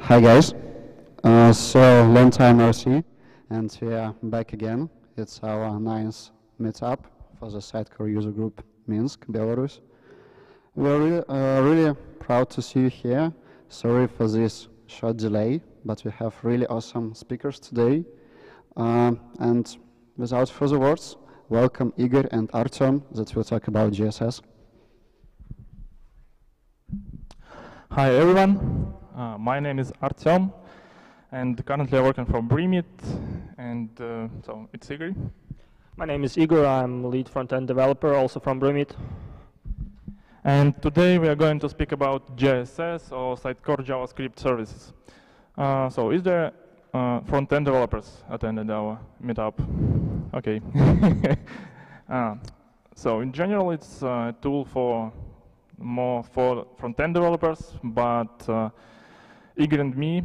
Hi guys, so long time no see, and we are back again. It's our ninth meetup for the Sitecore user group Minsk, Belarus. We're really proud to see you here. Sorry for this short delay, but we have really awesome speakers today. And without further words, welcome Igor and Artyom that will talk about GSS. Hi everyone, my name is Artyom and currently I'm working for Brimit, and so it's Igor. My name is Igor, I'm lead front-end developer also from Brimit. And today we are going to speak about JSS or Sitecore JavaScript services. So is there front-end developers attended our meetup? Okay. So in general it's a tool for more for front-end developers, but Igor and me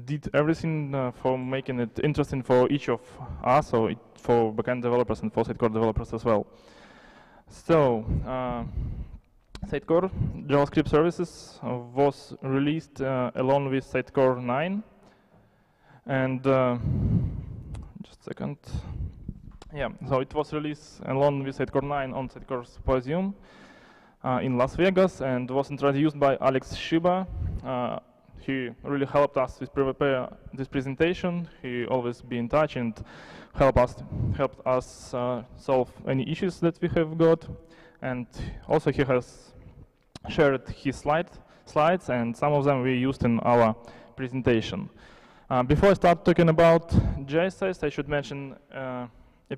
did everything for making it interesting for each of us, so for backend developers and for Sitecore developers as well. So Sitecore JavaScript services was released along with Sitecore 9, and just a second. Yeah, so it was released along with Sitecore 9 on Sitecore Symposium in Las Vegas, and was introduced by Alex Shiba. He really helped us with prepare this presentation. He always be in touch and helped us solve any issues that we have got. And also he has shared his slides, and some of them we used in our presentation. Before I start talking about JSS, I should mention a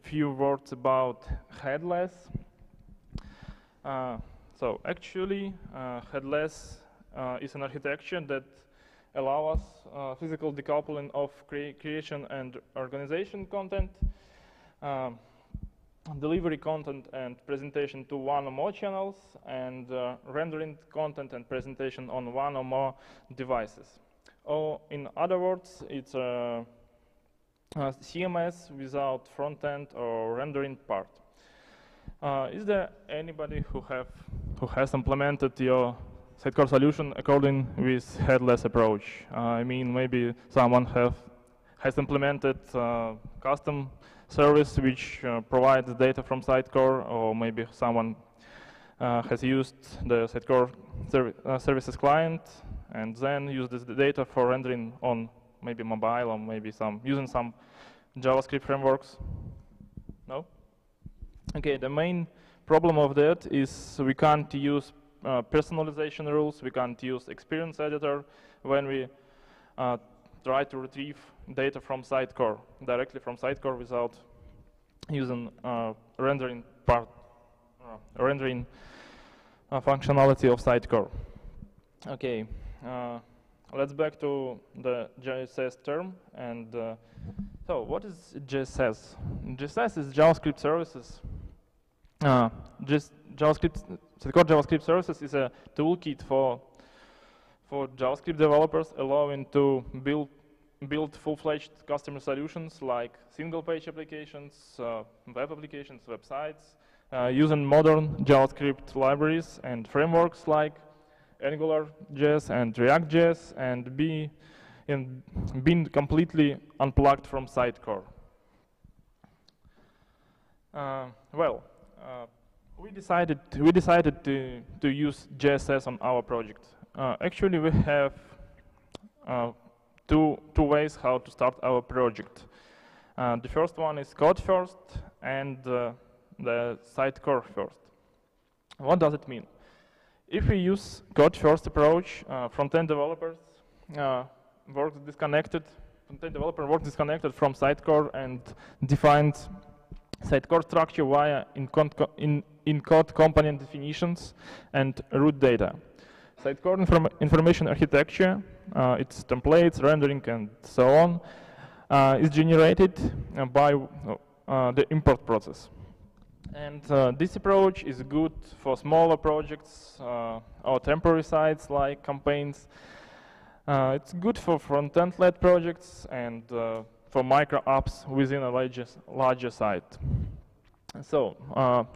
few words about headless. So actually, headless is an architecture that allows us physical decoupling of creation and organization content, delivery content and presentation to one or more channels, and rendering content and presentation on one or more devices. Or in other words, it's a CMS without front-end or rendering part. Is there anybody who has implemented your Sitecore solution according with headless approach? I mean, maybe someone has implemented custom service which provides data from Sitecore, or maybe someone has used the Sitecore services client and then used the data for rendering on maybe mobile, or maybe using some JavaScript frameworks. No? Okay, the main problem of that is we can't use personalization rules, we can't use experience editor when we try to retrieve data from Sitecore, directly from Sitecore without using rendering functionality of Sitecore. Okay, let's back to the JSS term. And so what is JSS? JSS is JavaScript services. Sitecore JavaScript services is a toolkit for JavaScript developers, allowing to build full-fledged customer solutions like single-page applications, web applications, websites, using modern JavaScript libraries and frameworks like AngularJS and React.js, and being completely unplugged from Sitecore. We decided to use JSS on our project. Actually, we have two ways how to start our project. The first one is code first and the Sitecore first. What does it mean? If we use code first approach, front-end developers work disconnected. Front-end developer works disconnected from Sitecore and defines Sitecore structure via in-code component definitions and root data. Sitecore information architecture, its templates, rendering, and so on, is generated by the import process. And this approach is good for smaller projects or temporary sites like campaigns. It's good for front-end led projects and for micro apps within a larger site. So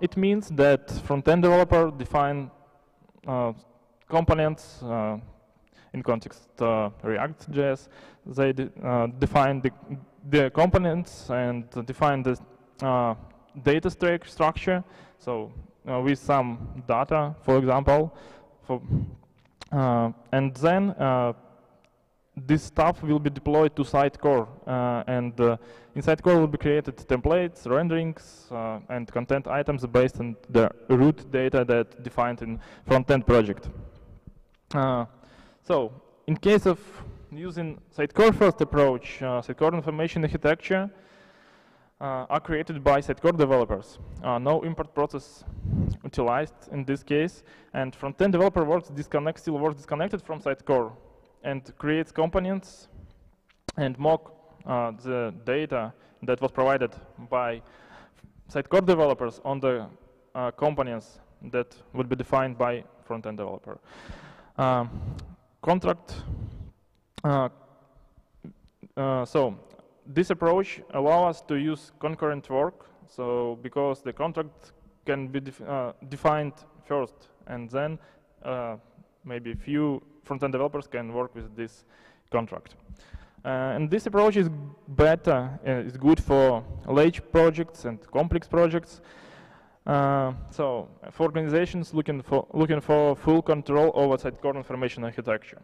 it means that front-end developer define components in context React.js. They define the components and define the data structure. So with some data, for example, and then this stuff will be deployed to Sitecore, and in Sitecore will be created templates, renderings, and content items based on the root data that defined in front-end project. So, in case of using Sitecore first approach, Sitecore information architecture are created by Sitecore developers. No import process utilized in this case, and front-end developer still works disconnected from Sitecore and creates components and mock the data that was provided by Sitecore developers on the components that would be defined by front-end developer. So this approach allows us to use concurrent work. So because the contract can be defined first, and then maybe few front-end developers can work with this contract. And this approach is better, is good for large projects and complex projects. So for organizations looking for full control over Sitecore information architecture.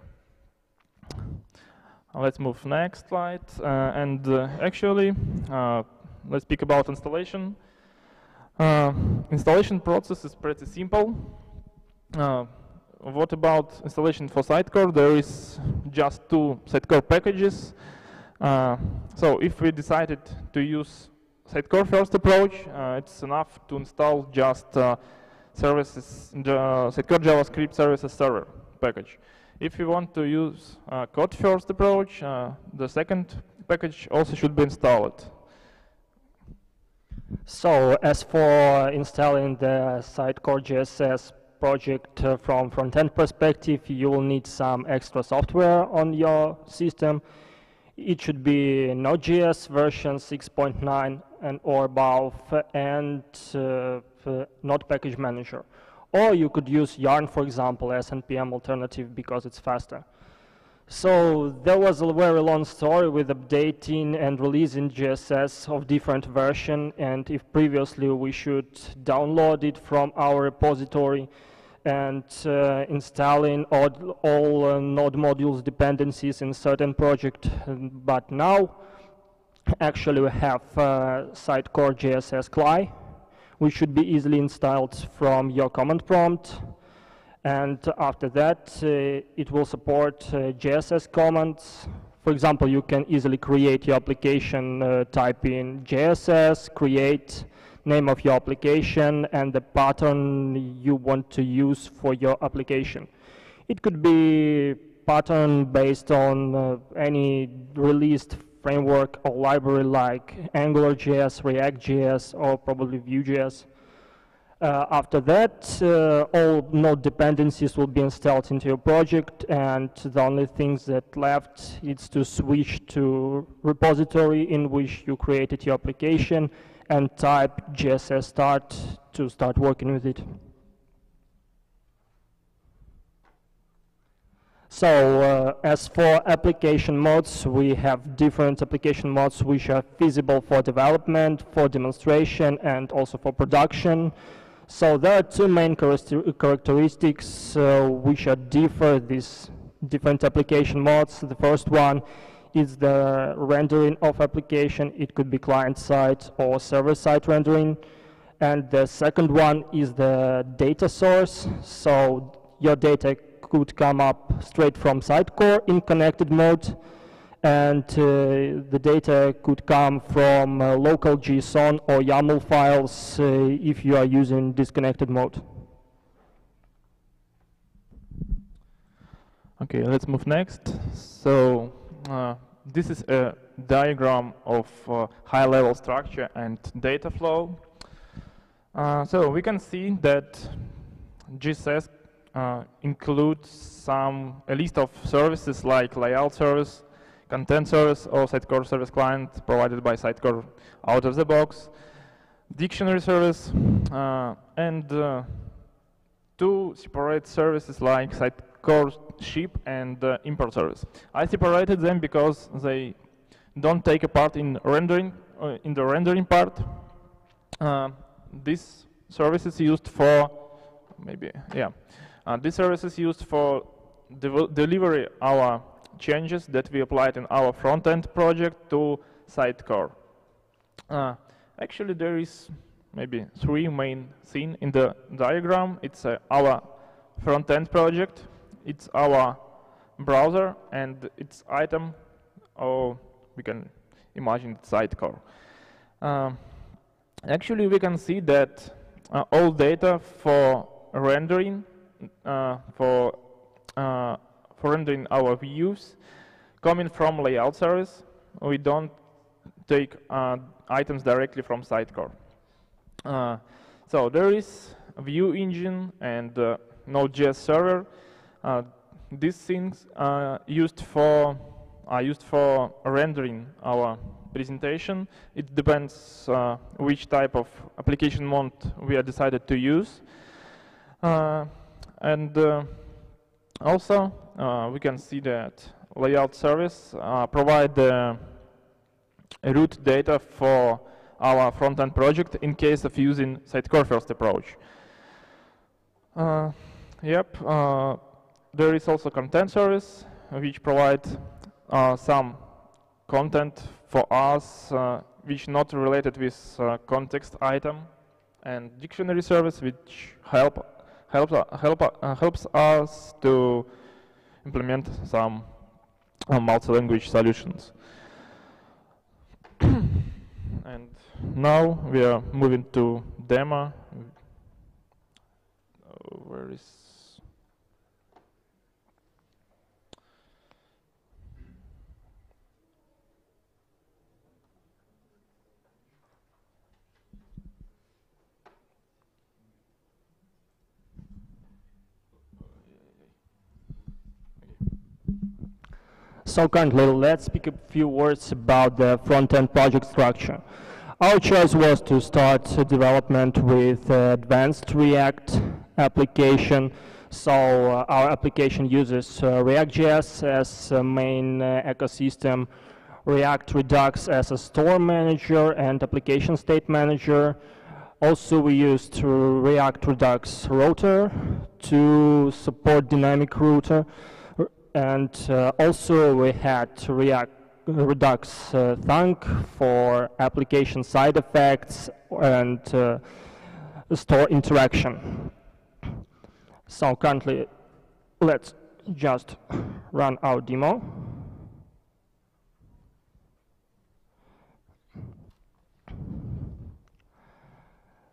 Let's move next slide. Actually, let's speak about installation. Installation process is pretty simple. What about installation for Sitecore? There is just two Sitecore packages. So if we decided to use Sitecore first approach, it's enough to install just services, the Sitecore JavaScript services server package. If you want to use code first approach, the second package also should be installed. So as for installing the Sitecore JSS project from front-end perspective, you will need some extra software on your system. It should be Node.js version 6.9 and or above, and Node Package Manager. Or you could use Yarn, for example, as NPM alternative because it's faster. So there was a very long story with updating and releasing JSS of different version, and if previously we should download it from our repository and installing all Node modules dependencies in certain project, but now actually we have Sitecore JSS CLI, which should be easily installed from your command prompt. And after that, it will support JSS commands. For example, you can easily create your application, type in JSS, create name of your application, and the pattern you want to use for your application. It could be pattern based on any released framework or library like AngularJS, React.js, or probably Vue.js. After that, all node dependencies will be installed into your project, and the only things that left is to switch to repository in which you created your application and type JSS start to start working with it. So as for application modes, we have different application modes which are feasible for development, for demonstration, and also for production. So there are two main characteristics which are these different application modes. The first one is the rendering of application. It could be client-side or server-side rendering. And the second one is the data source. So your data could come up straight from Sitecore in connected mode, and the data could come from local JSON or YAML files if you are using disconnected mode. Okay, let's move next. So this is a diagram of high-level structure and data flow. So we can see that GSS includes a list of services like layout service, content service, or Sitecore service client provided by Sitecore out of the box, dictionary service, and two separate services like Sitecore ship and import service. I separated them because they don't take a part in rendering, in the rendering part. This service is used for this service is used for delivery our changes that we applied in our front-end project to Sitecore. Actually, there is maybe three main things in the diagram. It's our front-end project, it's our browser, and its item, or we can imagine it's Sitecore. Actually, we can see that all data for rendering for rendering our views coming from layout service. We don't take items directly from Sitecore. So there is a view engine and Node.js server. These things are used for rendering our presentation. It depends which type of application mode we are decided to use. And also, we can see that layout service provide the root data for our front-end project in case of using Sitecore first approach. There is also content service, which provide some content for us which not related with context item, and dictionary service, which helps us to implement some multi-language solutions. And now we are moving to demo. Where is? So currently, let's speak a few words about the front-end project structure. Our choice was to start development with advanced React application. So our application uses React.js as a main ecosystem, React Redux as a store manager and application state manager. Also, we used React Redux router to support dynamic router. And also we had React Redux Thunk for application side effects and store interaction. So currently, let's just run our demo.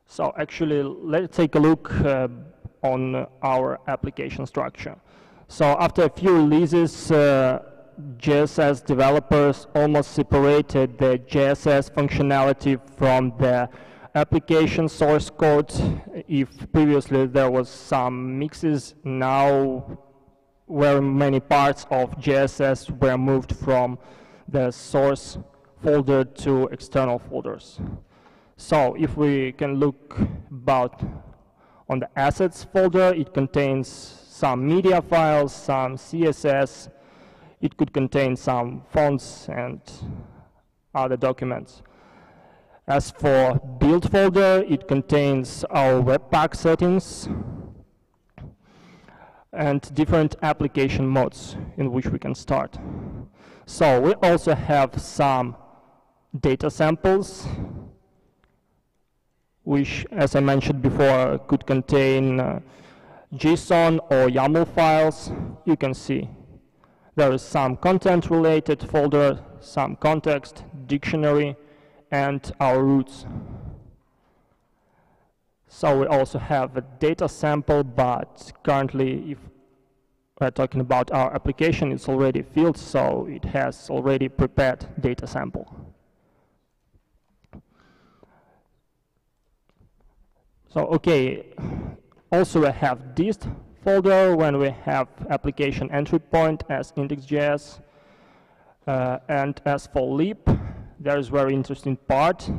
So actually, let's take a look on our application structure. So after a few releases, JSS developers almost separated the JSS functionality from the application source code. If previously there was some mixes, now very many parts of JSS were moved from the source folder to external folders. So if we can look about on the assets folder, it contains some media files, some CSS. It could contain some fonts and other documents. As for build folder, it contains our Webpack settings and different application modes in which we can start. So we also have some data samples, which, as I mentioned before, could contain JSON or YAML files. You can see there is some content-related folder, some context, dictionary, and our roots. So we also have a data sample, but currently, if we're talking about our application, it's already filled, so it has already prepared data sample. So, okay, also we have dist folder when we have application entry point as index.js. And as for lib, there is very interesting part.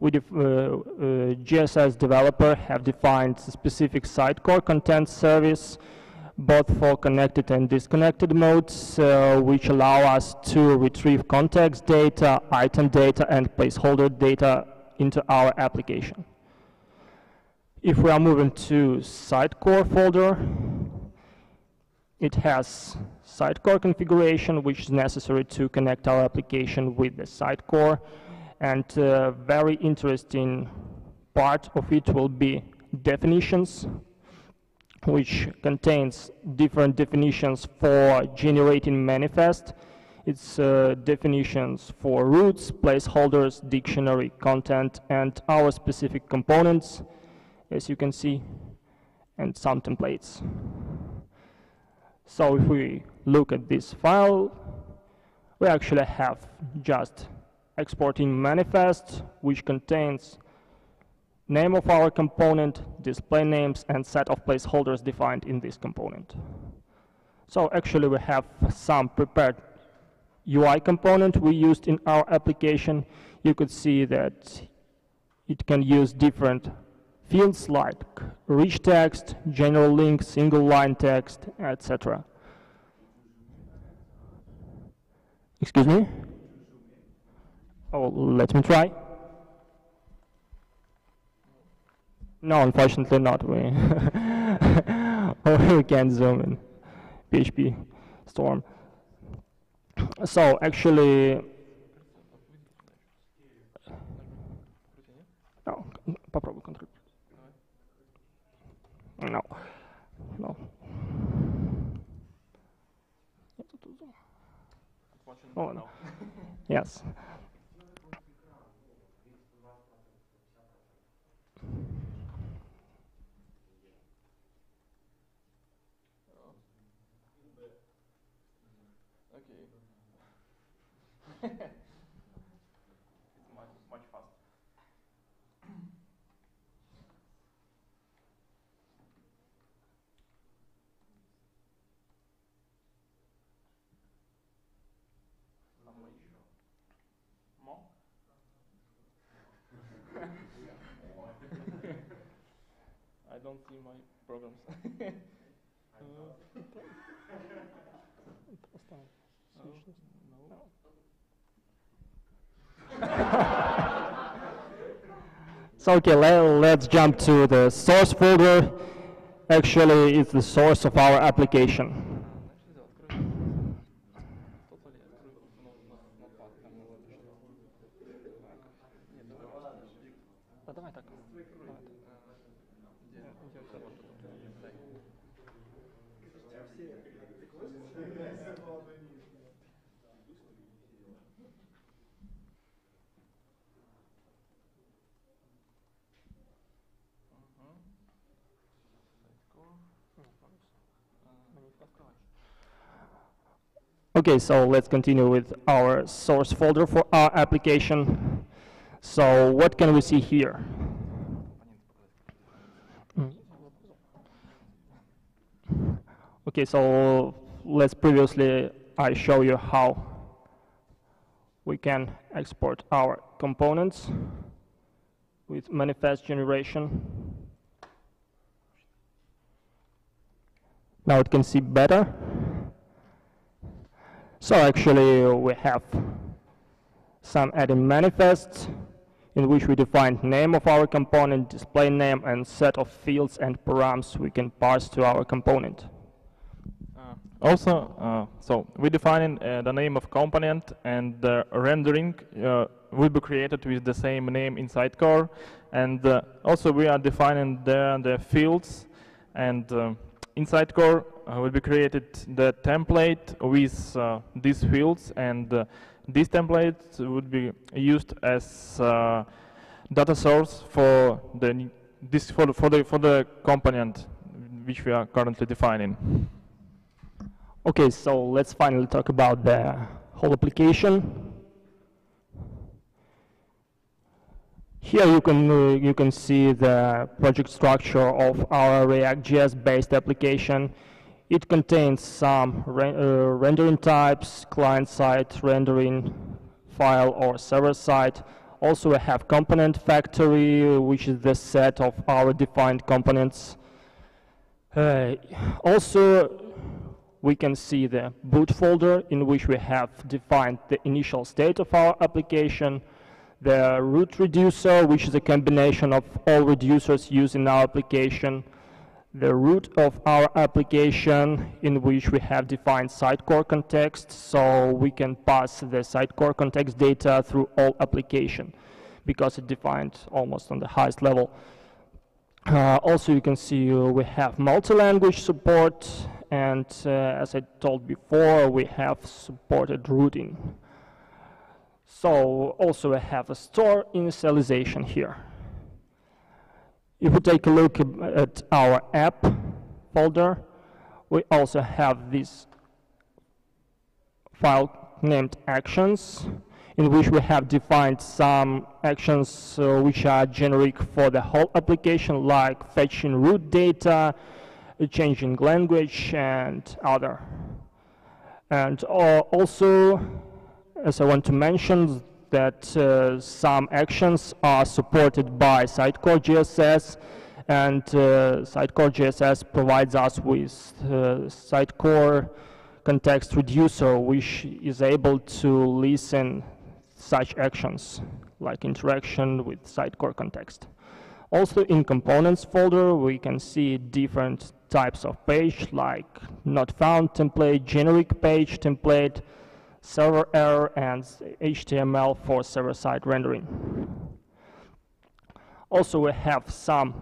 We GSS developer have defined specific Sitecore content service, both for connected and disconnected modes, which allow us to retrieve context data, item data, and placeholder data into our application. If we are moving to Sitecore folder, it has Sitecore configuration, which is necessary to connect our application with the Sitecore. And a very interesting part of it will be definitions, which contains different definitions for generating manifest. It's definitions for roots, placeholders, dictionary, content, and our specific components, as you can see, and some templates. So if we look at this file, we actually have just exporting manifest, which contains name of our component, display names, and set of placeholders defined in this component. So actually we have some prepared UI component we used in our application. You could see that it can use different fields like rich text, general link, single line text, etc. Excuse me? Oh, let me try. No, unfortunately not. We can't zoom in. PHP Storm. So actually, no, попробуй Ctrl. No, no. Oh, no. Yes. It's much faster. More? I don't see my programs. So okay, let's jump to the source folder. Actually, it's the source of our application. Okay, so let's continue with our source folder for our application. So what can we see here? Okay, so let's previously I show you how we can export our components with manifest generation. Now it can see better. So actually we have some adding manifests in which we define name of our component, display name, and set of fields and params we can parse to our component. So we define the name of component, and the rendering will be created with the same name in Sitecore, and also we are defining the fields, and in Sitecore will be created the template with these fields, and this template would be used as data source for the component which we are currently defining. Okay, so let's finally talk about the whole application. Here you can see the project structure of our React.js based application. It contains some rendering types, client-side rendering, file or server-side. Also we have component factory, which is the set of our defined components. Also we can see the boot folder in which we have defined the initial state of our application, the root reducer, which is a combination of all reducers used in our application, the root of our application in which we have defined Sitecore context, so we can pass the Sitecore context data through all application because it's defined almost on the highest level. Also you can see we have multi-language support, and as I told before, we have supported routing. So also we have a store initialization here. If we take a look at our app folder, we also have this file named actions, in which we have defined some actions which are generic for the whole application, like fetching root data, changing language, and other. And also, as I want to mention, that some actions are supported by Sitecore GSS, and Sitecore GSS provides us with Sitecore context reducer, which is able to listen such actions like interaction with Sitecore context. Also in components folder we can see different types of page, like not found template, generic page template, server error, and HTML for server-side rendering. Also we have some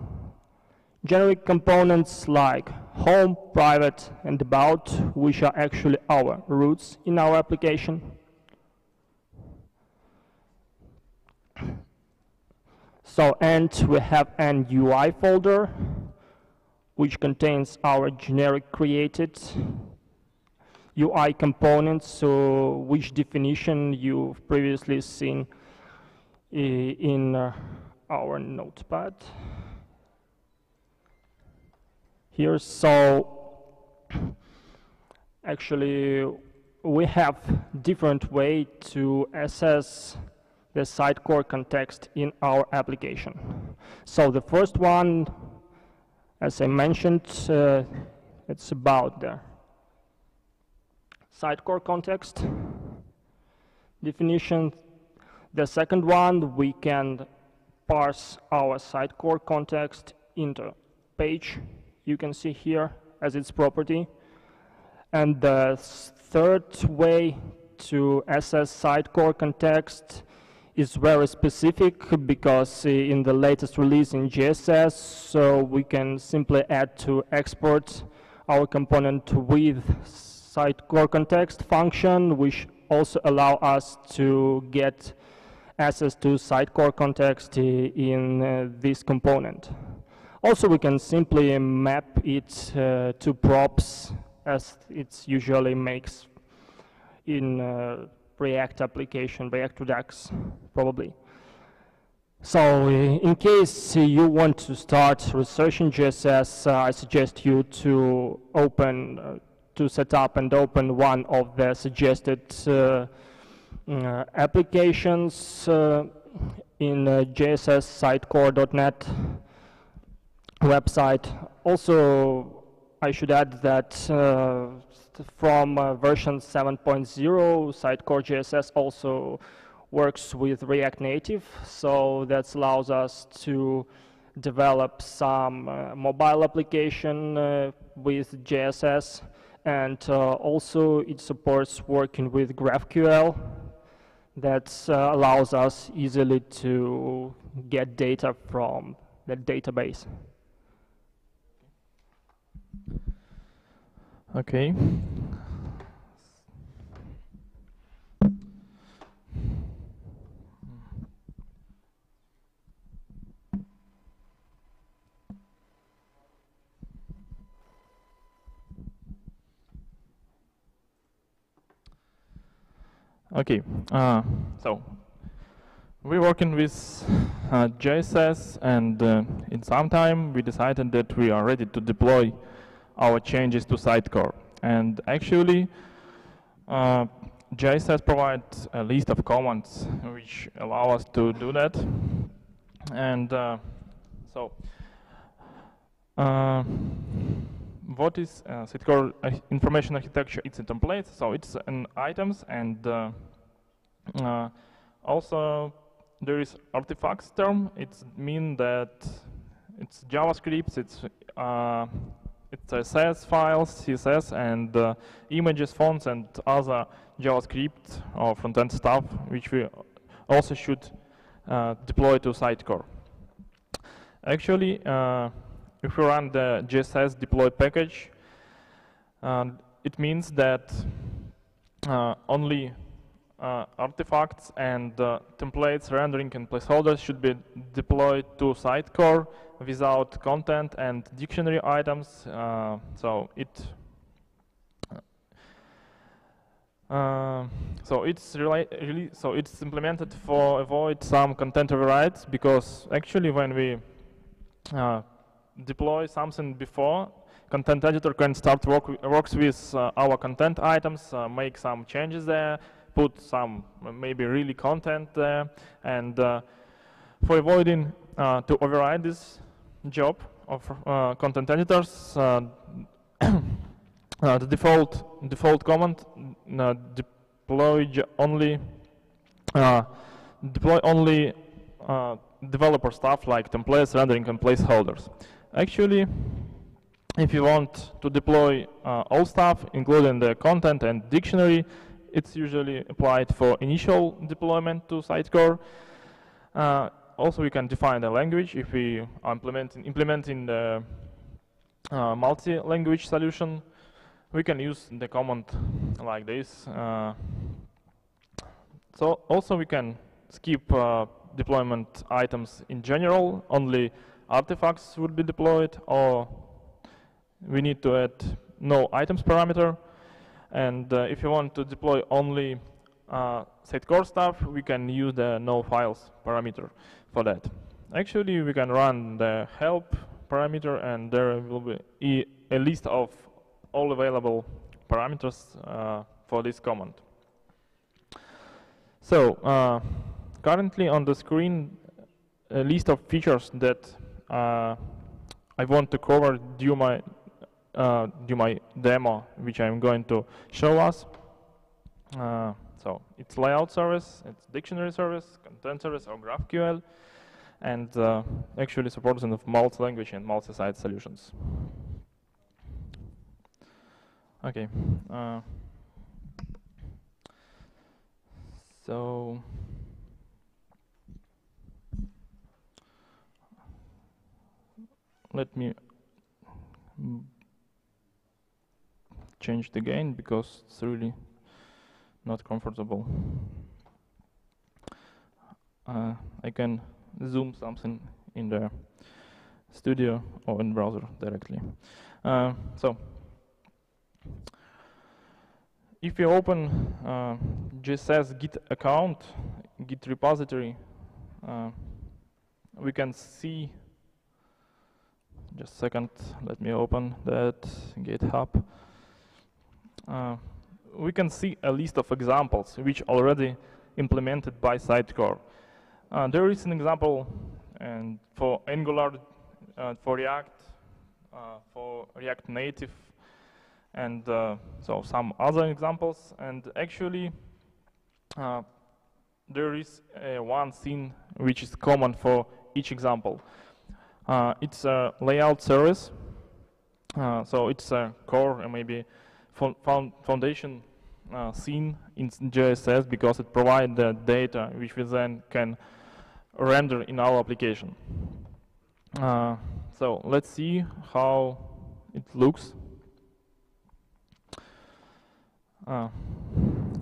generic components like home, private, and about, which are actually our roots in our application. So, and we have an UI folder which contains our generic created UI components, so which definition you've previously seen in our notepad here. So actually we have different way to assess the Sitecore context in our application. So the first one, as I mentioned, it's about the Sitecore context definition. The second one, we can parse our Sitecore context into page, you can see here as its property. And the third way to assess Sitecore context is very specific, because in the latest release in GSS, so we can simply add to export our component with Sitecore context function, which also allow us to get access to Sitecore context in this component. Also, we can simply map it to props, as it usually makes in React application, React Redux, probably. So in case you want to start researching GSS, I suggest you to set up and open one of the suggested applications in JSS Sitecore.net website. Also, I should add that from version 7.0, Sitecore GSS also works with React Native, so that allows us to develop some mobile application with JSS, and also it supports working with GraphQL. That allows us easily to get data from the database. Okay. Okay, so we're working with JSS, and in some time we decided that we are ready to deploy our changes to Sitecore. And actually, JSS provides a list of commands which allow us to do that. And what is Sitecore information architecture? It's a template, so it's an items, and also there is artifacts term. It means that it's JavaScript, it's CSS files, CSS, and images, fonts, and other JavaScript or front-end stuff, which we also should deploy to Sitecore. Actually, if we run the JSS deploy package, it means that only artifacts and templates, rendering, and placeholders should be deployed to Sitecore without content and dictionary items. So it's implemented for avoid some content overrides, because actually when we deploy something before, content editor can start works with our content items, make some changes there, put some maybe really content there, and for avoiding to override this job of content editors, the default command deploy only developer stuff like templates, rendering, and placeholders. Actually, if you want to deploy all stuff, including the content and dictionary, it's usually applied for initial deployment to Sitecore. Also, we can define a language if we are implementing the multi-language solution. We can use the command like this. So also we can skip deployment items in general. Only artifacts would be deployed, or we need to add no items parameter. And if you want to deploy only Sitecore stuff, we can use the no files parameter for that. Actually, we can run the help parameter, and there will be a list of all available parameters for this command. So currently on the screen, a list of features that I want to cover during my demo, which I'm going to show us. So it's layout service, it's dictionary service, content service, or GraphQL, and actually supporting of multi-language and multi-site solutions. Okay. So let me change the gain because it's really not comfortable. I can zoom something in the studio or in browser directly. So if you open JSS Git account, Git repository, we can see, just a second, let me open that GitHub. We can see a list of examples which already implemented by Sitecore. There is an example and for Angular, for React, for React Native, and so some other examples. And actually, there is one scene which is common for each example. It's a layout service, so it's a core and maybe foundation scene in JSS because it provides the data which we then can render in our application. So let's see how it looks.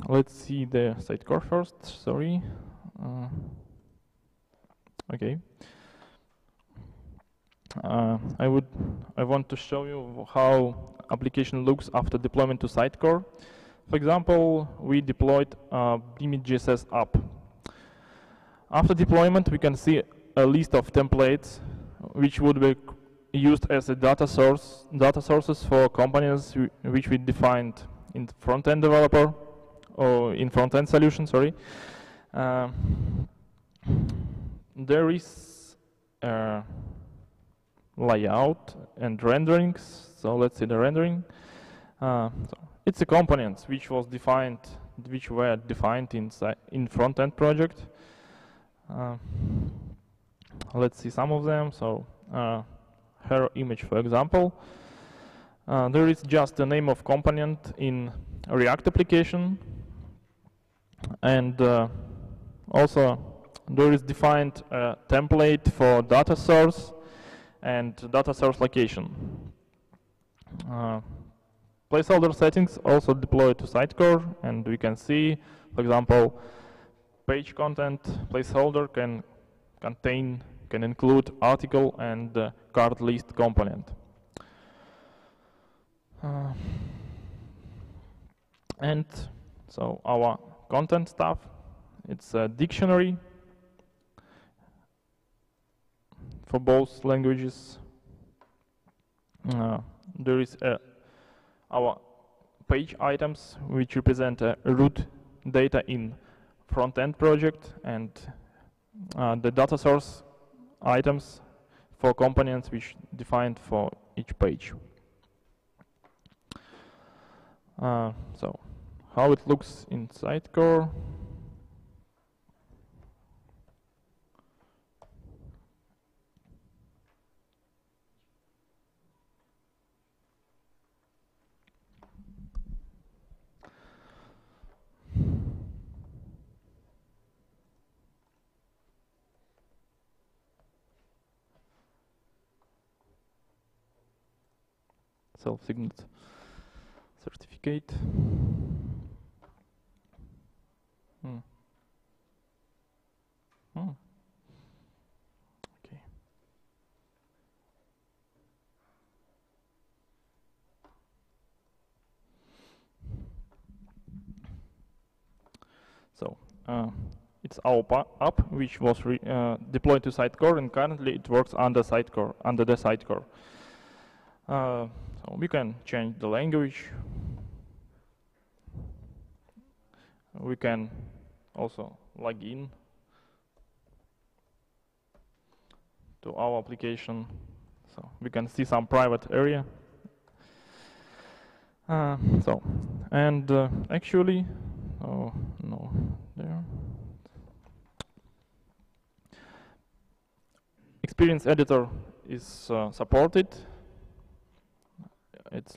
Let's see the Sitecore first. Sorry. Okay. I want to show you how application looks after deployment to Sitecore. For example, we deployed a JSS app. After deployment, we can see a list of templates which would be used as a data sources for components which we defined in front-end developer or in front-end solution. Sorry. There is layout and renderings. So let's see the rendering. So it's a components which were defined in front-end project. Let's see some of them. So hero image, for example. There is just the name of component in React application, and also there is defined a template for data source and data source location. Placeholder settings also deployed to Sitecore, and we can see, for example, page content placeholder can include article and card list component. And so our content stuff, it's a dictionary for both languages. There is our page items which represent root data in front-end project, and the data source items for components which defined for each page. So how it looks in Sitecore. Self-signed certificate. Okay. So it's our app which was deployed to Sitecore, and currently it works under the Sitecore. So we can change the language. We can also log in to our application. So we can see some private area. Actually, oh no, there. Experience editor is supported. It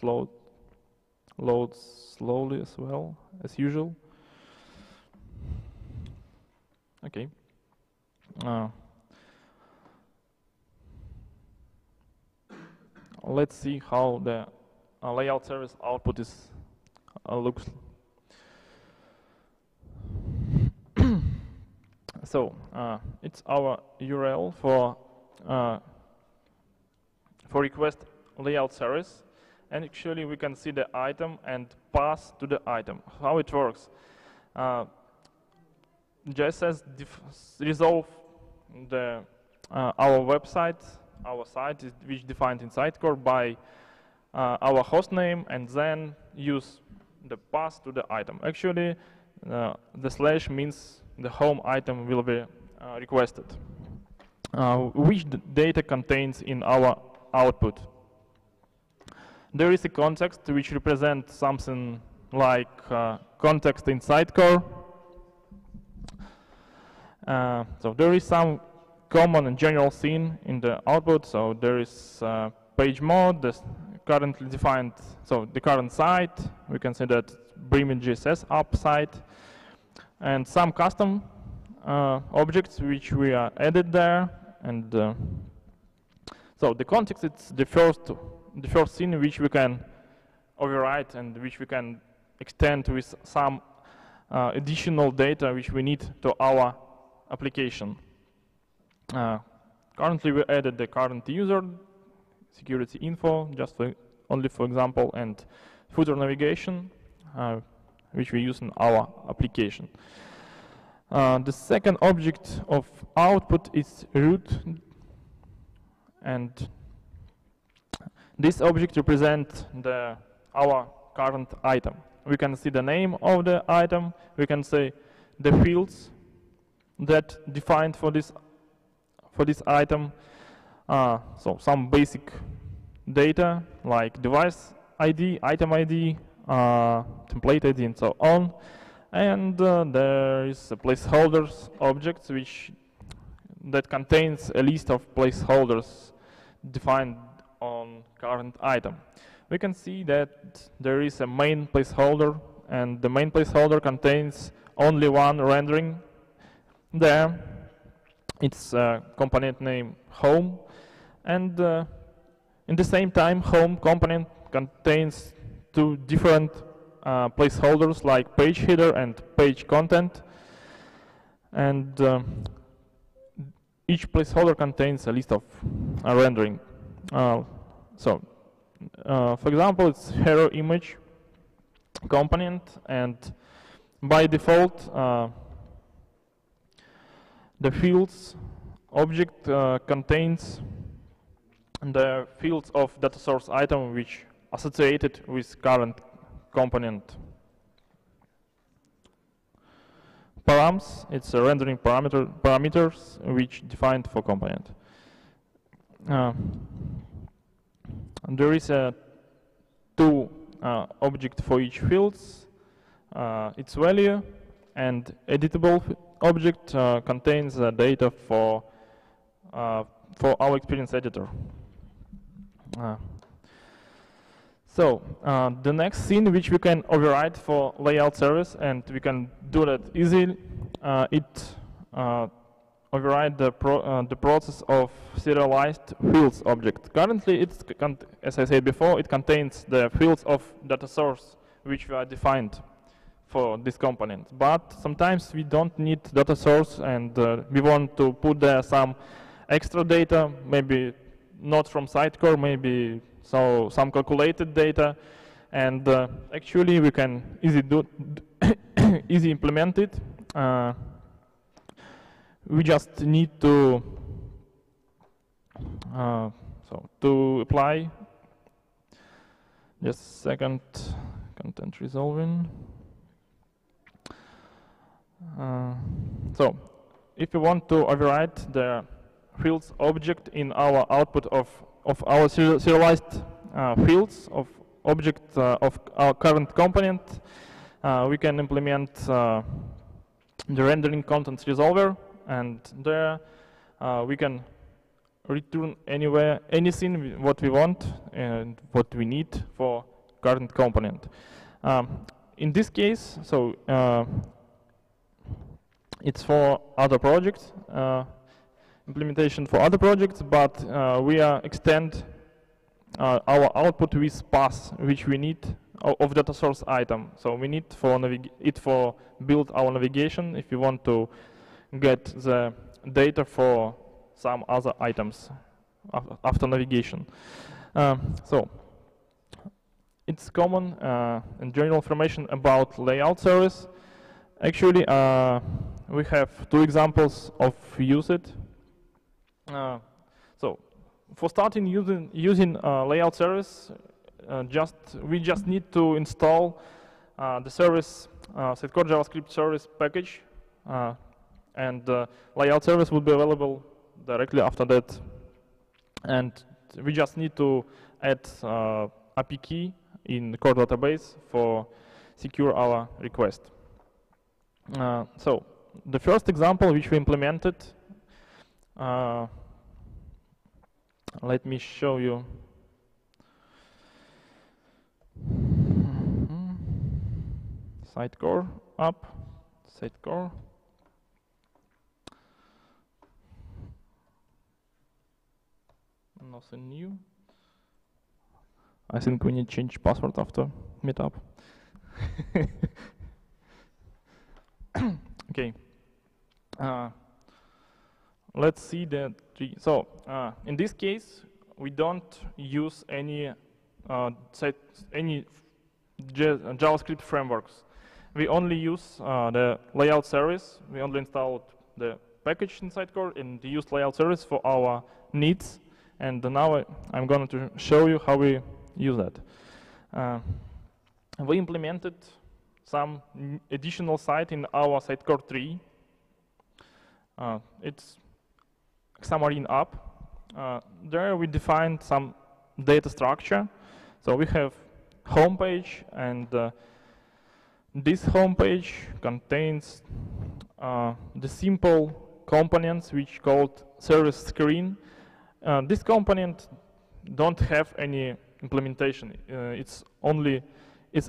loads slowly as well, as usual. Okay. Let's see how the layout service output looks. So it's our URL for request layout service, and actually we can see the item and pass to the item. How it works? JSS resolve our website, our site which defined in Sitecore by our host name, and then use the pass to the item. Actually, the slash means the home item will be requested, which the data contains in our output. There is a context which represents something like context in Sitecore. So there is some common and general scene in the output. So there is page mode, the currently defined, so the current site. We can say that Bremen GSS app site, and some custom objects which we are added there. And so the context, it's the first scene which we can overwrite and which we can extend with some additional data which we need to our application. Currently we added the current user, security info, just only for example, and footer navigation, which we use in our application. The second object of output is root, and this object represents our current item. We can see the name of the item, we can say the fields that defined for this item, so some basic data like device ID, item ID, template ID, and so on. And there is a placeholders object that contains a list of placeholders defined on current item. We can see that there is a main placeholder, and the main placeholder contains only one rendering there. It's a component name home, and in the same time home component contains two different placeholders like page header and page content, and each placeholder contains a list of rendering. For example, it's hero image component, and by default the fields object contains the fields of data source item which associated with current component. Params, it's a rendering parameters which defined for component. There is a two object for each fields. Its value and editable object contains data for our experience editor. So the next scene which we can override for layout service, and we can do that easily, it override the process of serialized fields object. Currently, as I said before, it contains the fields of data source which were defined for this component. But sometimes we don't need data source, and we want to put there some extra data, maybe not from Sitecore, maybe some calculated data, and actually we can easy implement it. We just need to apply. Just a second, content resolving. So if you want to override the fields object in our output of our serialized fields of object of our current component, we can implement the rendering contents resolver, and there we can return anywhere anything what we want and what we need for current component. In this case, so it's for other projects, implementation for other projects, but we extend our output with path which we need of data source item. So we need for build our navigation if you want to get the data for some other items after navigation. So it's common and general information about layout service. Actually, we have two examples of use it. So for starting using layout service, we just need to install the service Sitecore JavaScript service package, and layout service will be available directly after that. And we just need to add API key in the core database for secure our request. So the first example which we implemented, let me show you. Sitecore app, Sitecore. Nothing new. I think we need to change password after meetup. Okay. Let's see the tree. So in this case, we don't use any JavaScript frameworks. We only use the layout service. We only installed the package in Sitecore and used layout service for our needs. And now I'm going to show you how we use that. We implemented some additional site in our Sitecore tree. It's Xamarin app. There we defined some data structure. So we have homepage, and this homepage contains the simple components which called service screen. This component don't have any implementation. It's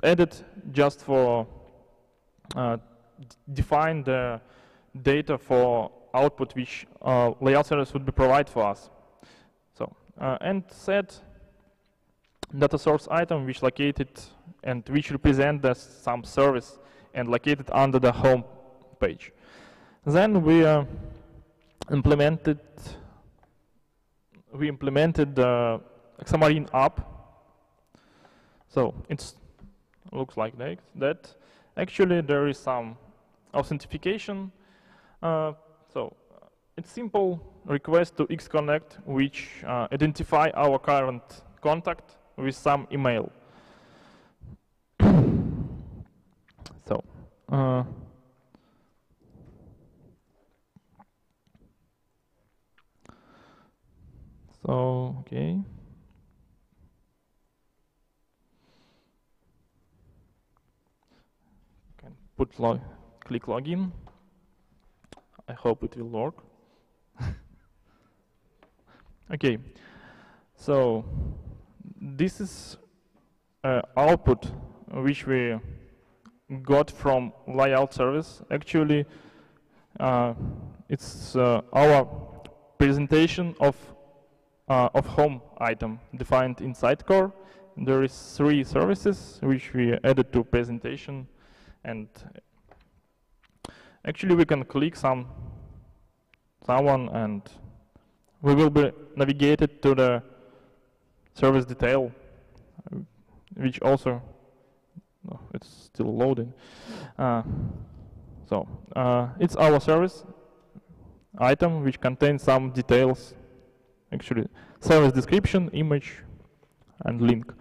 added just for define the data for output which layout service would be provide for us. So and set data source item which located and which represent some service and located under the home page. Then we implemented the Xamarin app. So it looks like that. Actually, there is some authentication. So it's simple request to XConnect, which identify our current contact with some email. So okay. Can put click login. I hope it will work. Okay. So this is output which we got from layout service. Actually, it's our presentation of home item defined in Sitecore. There is 3 services which we added to presentation, and actually we can click someone and we will be navigated to the service detail, which also it's still loading. It's our service item which contains some details. Actually, service description, image, and link.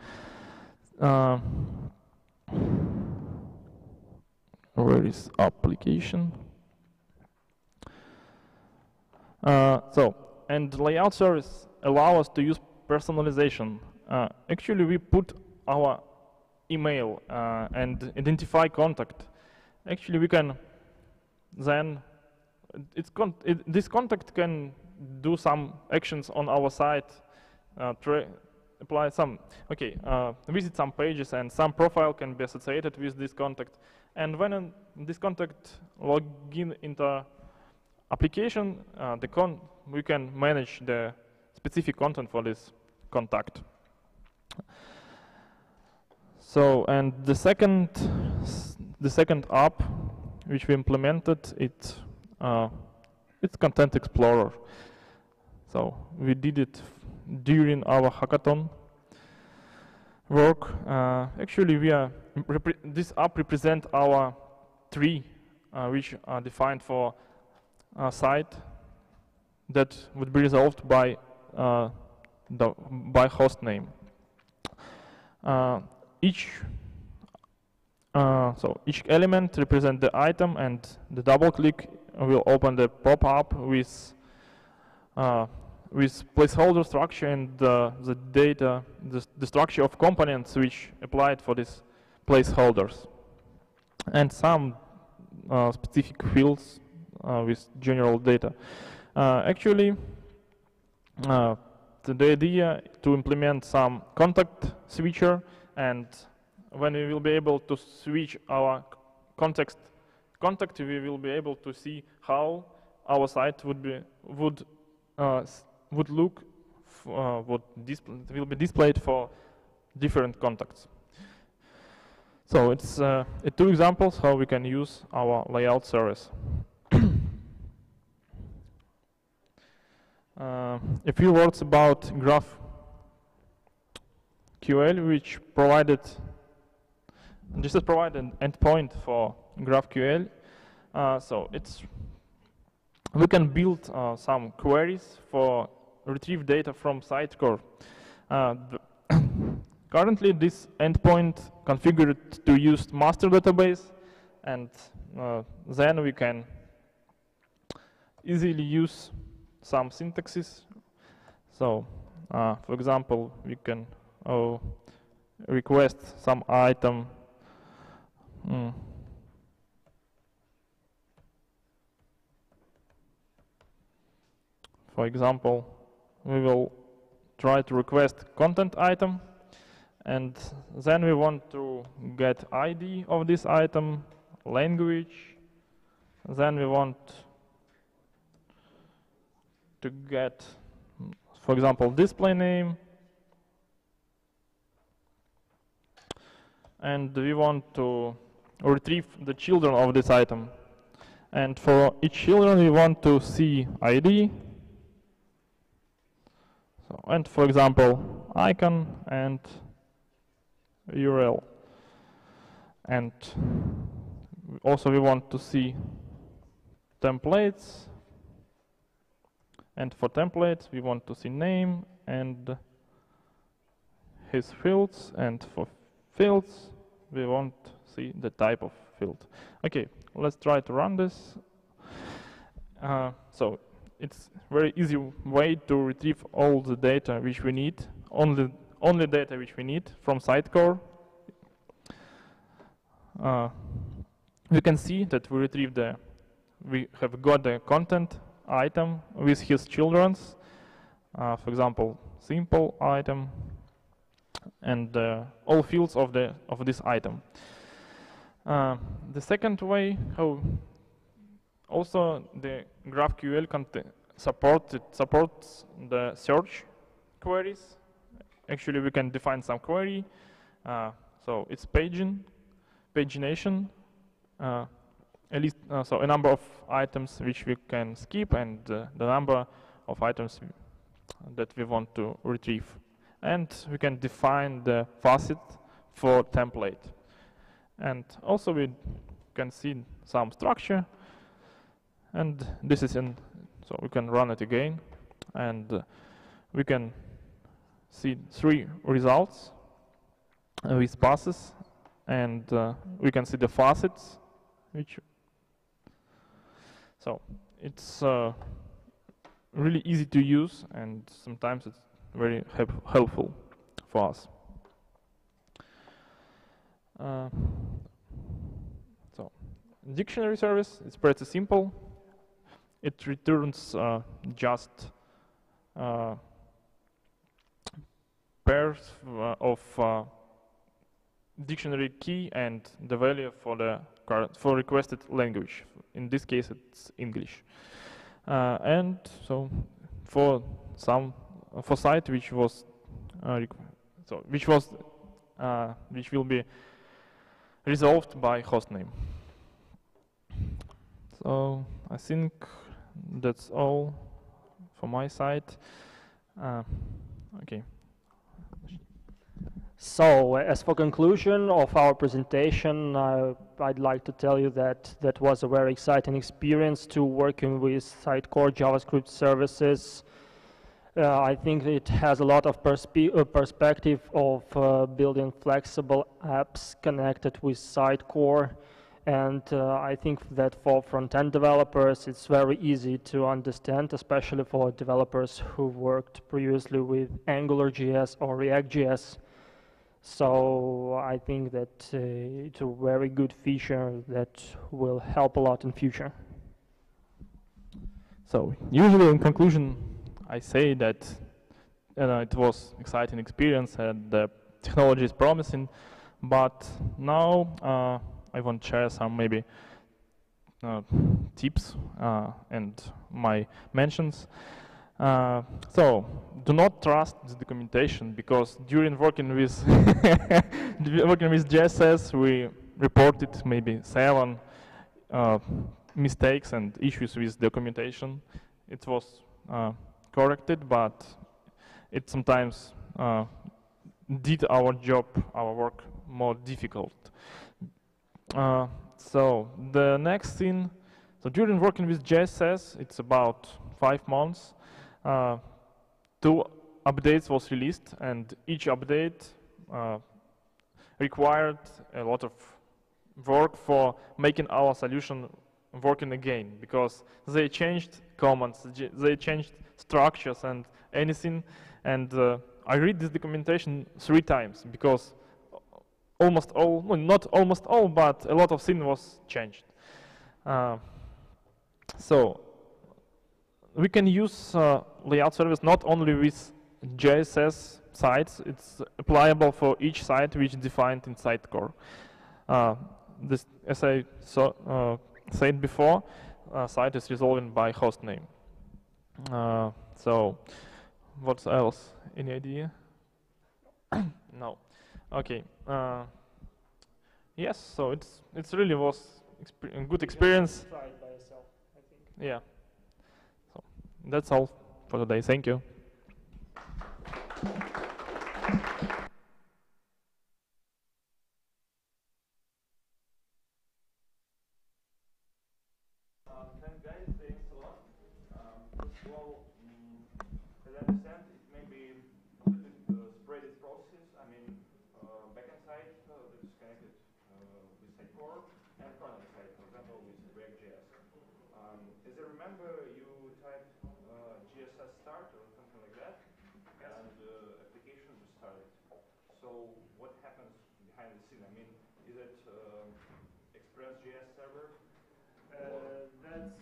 Where is application? And layout service allow us to use personalization. Actually, we put our email and identify contact. Actually, we can then this contact can do some actions on our site, apply some, visit some pages, and some profile can be associated with this contact. And when this contact login into application, we can manage the specific content for this contact. So, and the second app which we implemented, it's Content Explorer. So we did it during our hackathon work. Actually, this app represent our tree, which are defined for a site that would be resolved by host name. Each element represents the item, and the double click will open the pop-up with placeholder structure and the data, the structure of components which applied for these placeholders, and some specific fields with general data. Actually, the idea to implement some contact switcher, and when we will be able to switch our contact, we will be able to see how our site would look, will be displayed for different contacts. So it's two examples how we can use our layout service. A few words about GraphQL, which provided an endpoint for GraphQL. So we can build some queries for retrieve data from Sitecore. Currently, this endpoint configured to use master database, and then we can easily use some syntaxes. So, for example, we can request some item. For example, we will try to request content item, and then we want to get ID of this item, language, then we want to get, for example, display name, and we want to retrieve the children of this item. And for each children we want to see ID, so, and for example icon and URL. And also we want to see templates, and for templates we want to see name and his fields, and for fields we want to see the type of field. Okay, let's try to run this. So it's very easy way to retrieve all the data which we need, only data which we need from Sitecore. We can see that we have got the content item with his children's, for example, simple item, and all fields of this item. The second way how also the GraphQL supports the search queries. Actually, we can define some query. So it's pagination, at least so a number of items which we can skip, and the number of items that we want to retrieve. And we can define the facet for template. And also we can see some structure, and this is so we can run it again, and we can see 3 results with passes, and we can see the facets, so it's really easy to use, and sometimes it's very helpful for us. So dictionary service is pretty simple. It returns just pairs of dictionary key and the value for requested language. In this case, it's English. And so for site which will be resolved by hostname. So I think that's all for my side. Okay. So, as for conclusion of our presentation, I'd like to tell you that that was a very exciting experience to working with Sitecore JavaScript services. I think it has a lot of perspective of building flexible apps connected with Sitecore, and I think that for front-end developers it's very easy to understand, especially for developers who worked previously with AngularJS or React.js. So I think that it's a very good feature that will help a lot in future. So usually in conclusion, I say that it was exciting experience and the technology is promising, but now I want to share some maybe tips and my mentions. So do not trust the documentation, because during working with working with JSS we reported maybe 7 mistakes and issues with documentation. It was corrected, but it sometimes did our job, our work more difficult. So the next thing, so during working with JSS, it's about 5 months, 2 updates was released, and each update required a lot of work for making our solution working again, because they changed comments, they changed structures and anything, and I read this documentation 3 times, because almost all, well, not almost all, but a lot of things was changed. So we can use layout service not only with JSS sites, it's applicable for each site which is defined in Sitecore. This, as I said before, site is resolved by host name. So what else? Any idea? No. Okay. Yes. So it's really was a good experience. Try it by yourself, I think. Yeah. So that's all for today. Thank you. Guys, thanks a lot. First of all, as I understand, it may be a little bit spread process. I mean, backend side that is connected with Sitecore, and front-end side, for example, with React.js. As I remember, you typed GSS start or something like that, and application was started. So what happens behind the scene? I mean, is it Express.js server? That's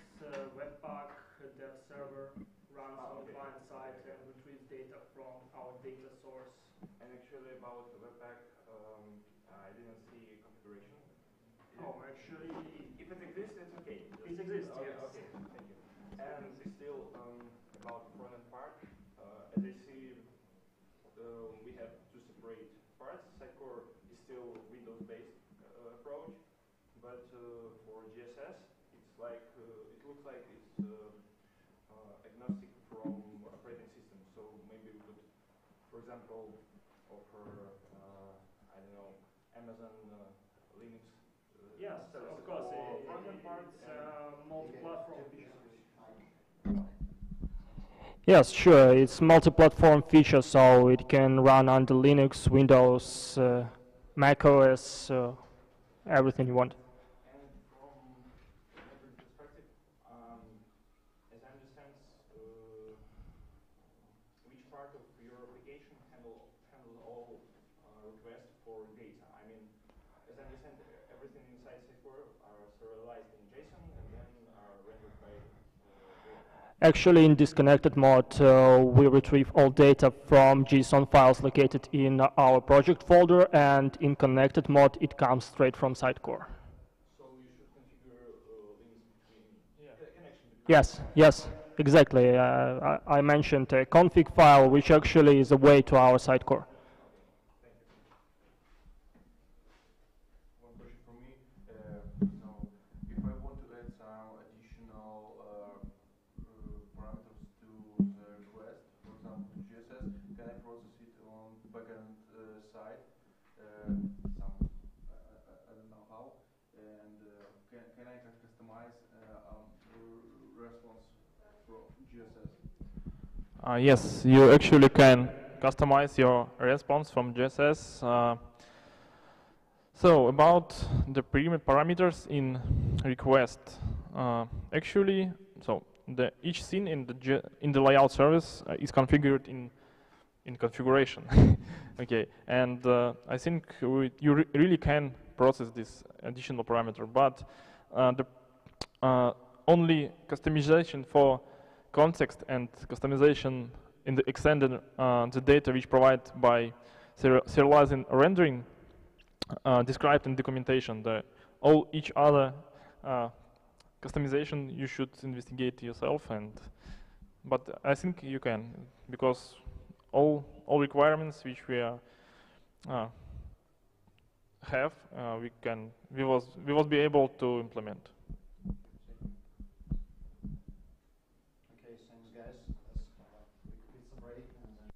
Webpack dev server, runs on the client side and retrieves data from our data source. And actually about the Webpack, I didn't see configuration. Oh, actually, If it exists, it's okay. it exists, Okay, yes. okay, thank you. And still about the front-end part, as I see, we have 2 separate parts. Sitecore is still Windows-based approach, but for GSS, it's like it looks like it's agnostic from operating system. So maybe we could, for example, offer I don't know, Amazon Linux. Yes, of course. It's multi-platform feature. Yes, sure. It's multi-platform feature, so it can run under Linux, Windows, Mac OS, everything you want. And from another perspective, as I understand, which part of your application handle all requests for data? I mean, as I understand, everything inside Sitecore are serialized in JSON and then are rendered by Actually, in disconnected mode, we retrieve all data from JSON files located in our project folder, and in connected mode, it comes straight from Sitecore. So you should configure links between connection between. Yes, yes, exactly. I mentioned a config file, which actually is a way to our Sitecore. One question from me. So, if I want to add some additional parameters to the request, for example, to GSS, can I process it on backend side? I don't know how. And can I customize response from GSS? Yes, you actually can customize your response from JSS. So about the parameters in request, actually, so each scene in the layout service is configured in configuration. Okay, and I think you really can process this additional parameter, but the only customization for context and customization in the extended the data which provided by serializing rendering described in documentation. All each other customization you should investigate yourself, but I think you can, because all requirements which we have we was be able to implement. Okay, thanks guys. Let's have a quick pizza break and then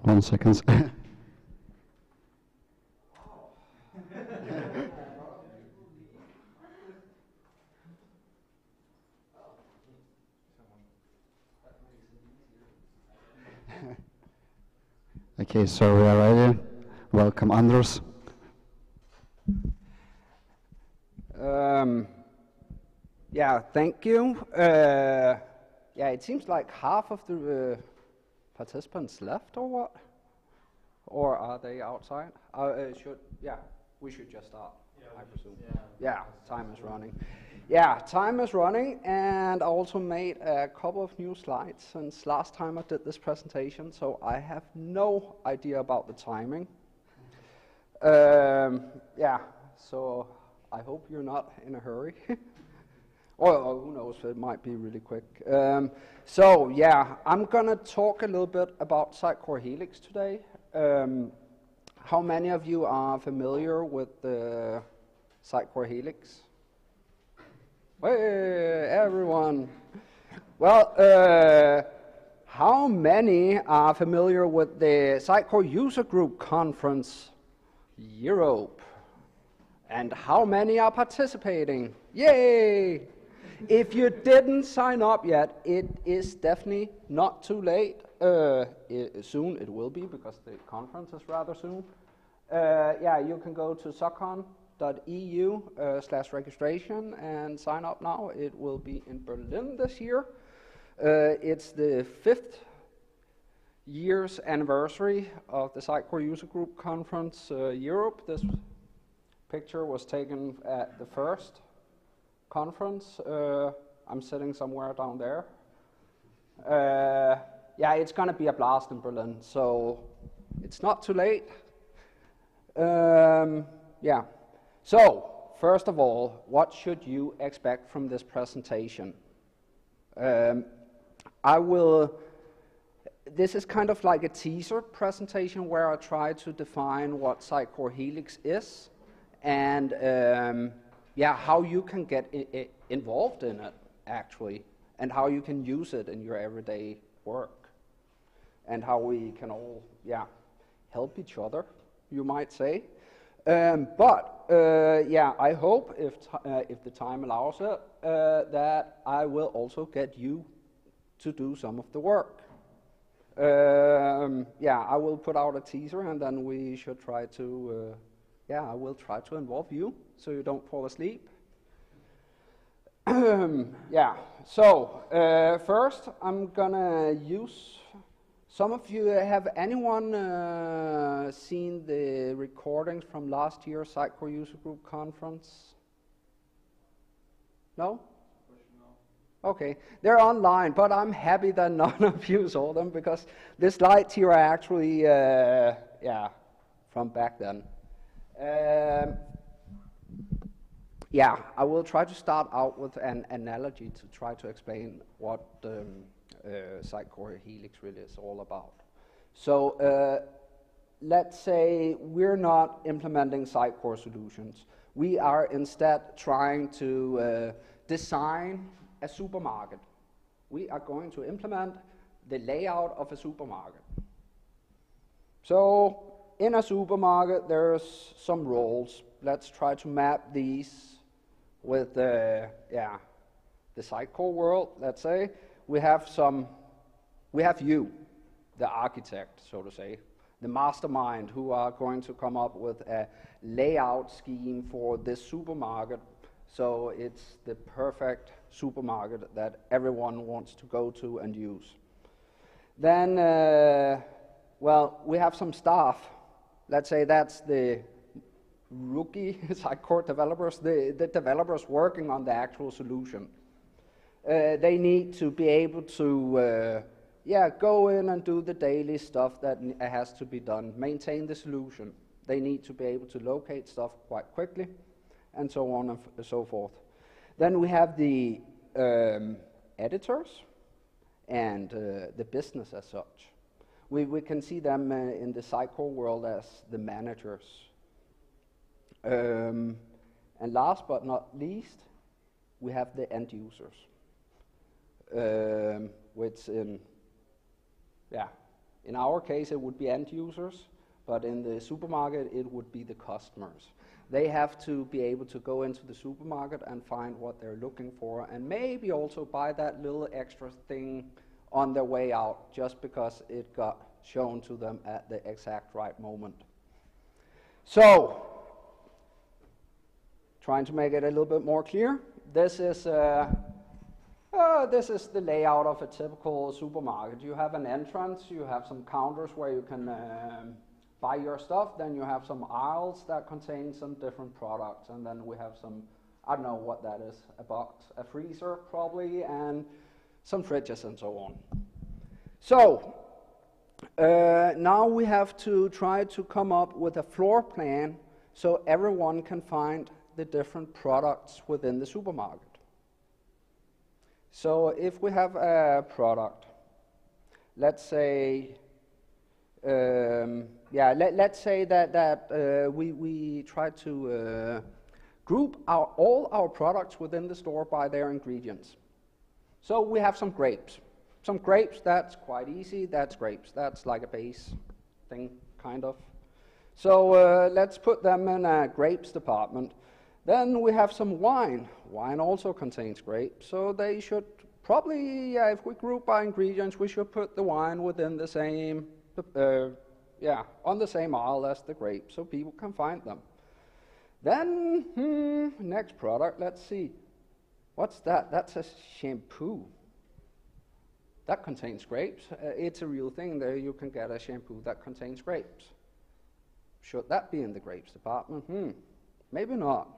1 second. Okay, so we are ready. Welcome, Anders. Yeah, thank you. Yeah, it seems like half of the participants left, or what? Or are they outside? We should just start, I presume. Yeah, time is running. Yeah, time is running, and I also made a couple of new slides since last time I did this presentation, so I have no idea about the timing. Yeah, so I hope you're not in a hurry. or who knows, it might be really quick. So yeah, I'm gonna talk a little bit about Sitecore Helix today. How many of you are familiar with the Sitecore Helix? Hey, everyone. Well, how many are familiar with the Sitecore User Group Conference Europe? And how many are participating? Yay! If you didn't sign up yet, it is definitely not too late. Soon it will be, because the conference is rather soon. Yeah, you can go to socon.eu/registration and sign up now. It will be in Berlin this year. It's the 5th year's anniversary of the Sitecore User Group Conference Europe. This picture was taken at the first conference. I'm sitting somewhere down there. Yeah, it's going to be a blast in Berlin, so it's not too late. Yeah. So, first of all, what should you expect from this presentation? This is kind of like a teaser presentation where I try to define what Sitecore Helix is, and yeah, how you can get involved in it, actually, and how you can use it in your everyday work, and how we can all, yeah, help each other, you might say. Yeah, I hope, if the time allows it, that I will also get you to do some of the work. Yeah, I will put out a teaser, and then we should try to, yeah, I will try to involve you so you don't fall asleep. Yeah, so first I'm gonna use, some of you, have anyone seen the recordings from last year's Sitecore User Group Conference? No? Okay, they're online, but I'm happy that none of you saw them, because the slides here are actually, yeah, from back then. Yeah, I will try to start out with an analogy to try to explain what Sitecore Helix really is all about. So let's say we're not implementing Sitecore solutions. We are instead trying to design a supermarket. We are going to implement the layout of a supermarket. So in a supermarket, there's some roles. Let's try to map these with the Sitecore world. Let's say we have you, the architect, so to say, the mastermind, who are going to come up with a layout scheme for this supermarket, so it's the perfect supermarket that everyone wants to go to and use. Then, well, we have some staff. Let's say that's the rookie Sitecore developers, the developers working on the actual solution. They need to be able to go in and do the daily stuff that has to be done, maintain the solution. They need to be able to locate stuff quite quickly, and so on and so forth. Then we have the editors and the business as such. We can see them in the Sitecore world as the managers. And last but not least, we have the end users, which In our case, it would be end users, but in the supermarket, it would be the customers. They have to be able to go into the supermarket and find what they're looking for, and maybe also buy that little extra thing on their way out, just because it got shown to them at the exact right moment. So, trying to make it a little bit more clear, this is the layout of a typical supermarket. You have an entrance, you have some counters where you can buy your stuff, then you have some aisles that contain some different products, and then we have some, I don't know what that is, a box, a freezer probably, and some fridges and so on. So, now we have to try to come up with a floor plan so everyone can find the different products within the supermarket. So if we have a product, let's say, let's say that we try to group all our products within the store by their ingredients. So we have some grapes. Some grapes, that's quite easy. That's grapes. That's like a base thing, kind of. So let's put them in a grapes department. Then we have some wine. Wine also contains grapes, so they should probably, if we group by ingredients, we should put the wine within the same, on the same aisle as the grapes, so people can find them. Then, next product, let's see. What's that? That's a shampoo. That contains grapes. It's a real thing. There you can get a shampoo that contains grapes. Should that be in the grapes department? Maybe not.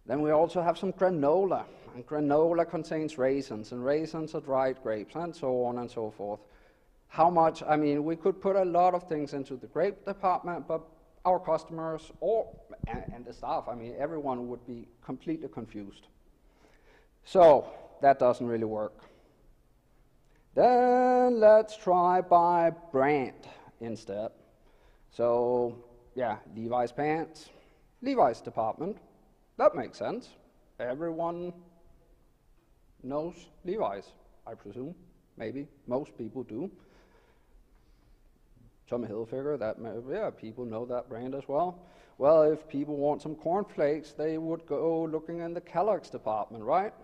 Then we also have some granola, and granola contains raisins, and raisins are dried grapes, and so on and so forth. How much? I mean, we could put a lot of things into the grape department, but our customers and the staff, I mean, everyone would be completely confused. So that doesn't really work. Then let's try by brand instead. So yeah, Levi's pants, Levi's department. That makes sense. Everyone knows Levi's, I presume. Maybe. Most people do. Tommy Hilfiger, people know that brand as well. Well, if people want some cornflakes, they would go looking in the Kellogg's department, right?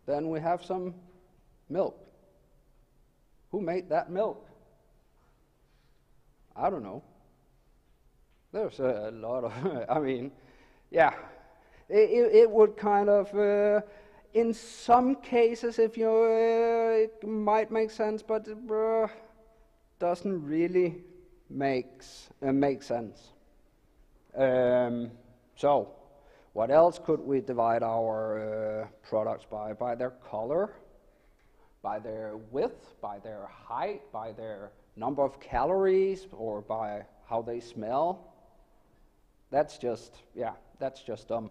Then we have some milk. Who made that milk? I don't know. There's a lot of, I mean, yeah, it would kind of, in some cases, if you, it might make sense, but doesn't really make sense. So, what else could we divide our products by? By their color, by their width, by their height, by their number of calories, or by how they smell? That's just, that's just dumb.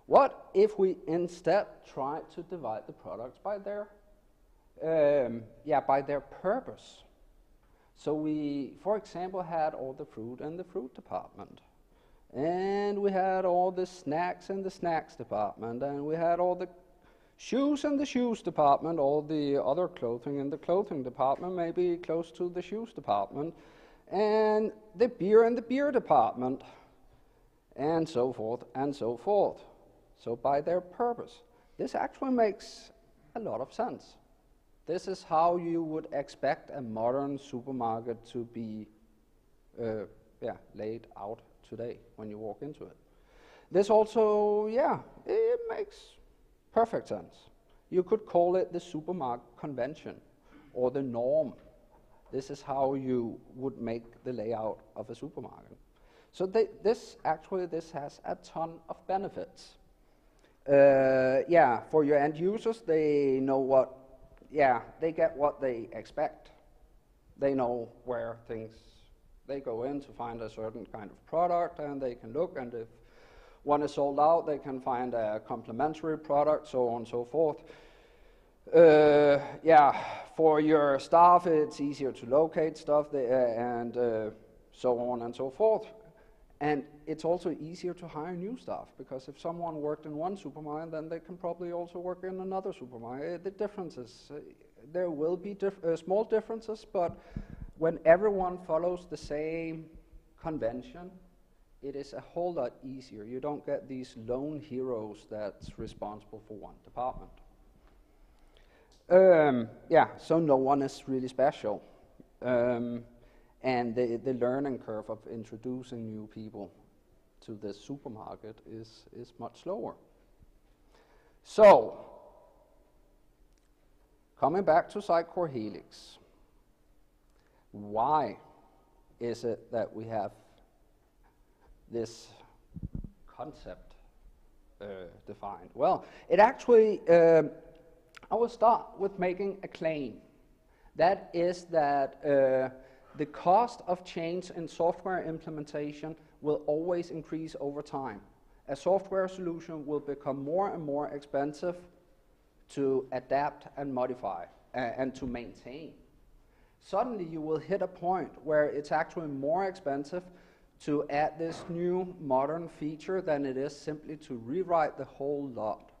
What if we instead try to divide the products by their, by their purpose? So we, for example, had all the fruit in the fruit department, and we had all the snacks in the snacks department, and we had all the shoes in the shoes department, all the other clothing in the clothing department, maybe close to the shoes department, and the beer in the beer department, and so forth and so forth. So by their purpose. This actually makes a lot of sense. This is how you would expect a modern supermarket to be laid out today when you walk into it. This also, it makes perfect sense. You could call it the supermarket convention or the norm. This is how you would make the layout of a supermarket. So this has a ton of benefits. For your end users, they know what, they get what they expect. They know where they go in to find a certain kind of product, and they can look, and if one is sold out, they can find a complementary product, so on and so forth. For your staff, it's easier to locate stuff, and so on and so forth. And it's also easier to hire new staff, because if someone worked in one supermarket, then they can probably also work in another supermarket. The there will be small differences, but when everyone follows the same convention, it is a whole lot easier. You don't get these lone heroes that's responsible for one department. Yeah, so no one is really special. And the learning curve of introducing new people to this supermarket is much slower. So, coming back to Sitecore Helix, why is it that we have this concept defined? Well, it actually, I will start with making a claim. That is that the cost of change in software implementation will always increase over time. A software solution will become more and more expensive to adapt and modify and to maintain. Suddenly you will hit a point where it's actually more expensive to add this new modern feature than it is simply to rewrite the whole lot.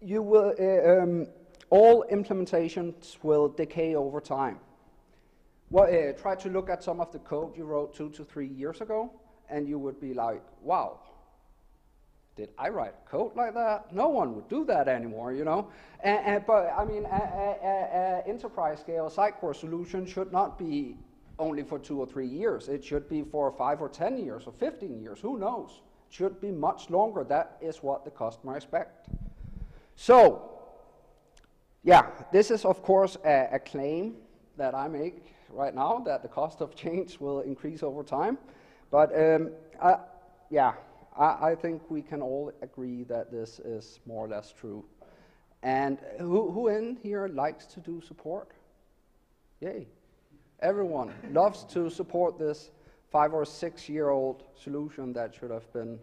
You will, all implementations will decay over time. Well, try to look at some of the code you wrote 2 to 3 years ago, and you would be like, wow, did I write code like that? No one would do that anymore, you know? But I mean, an enterprise scale Sitecore solution should not be only for 2 or 3 years. It should be for 5 or 10 years or 15 years, who knows? It should be much longer. That is what the customer expects. So, yeah, this is of course a claim that I make right now, that the cost of change will increase over time. But I think we can all agree that this is more or less true. And who in here likes to do support? Yay. Everyone loves to support this 5 or 6 year old solution that should have been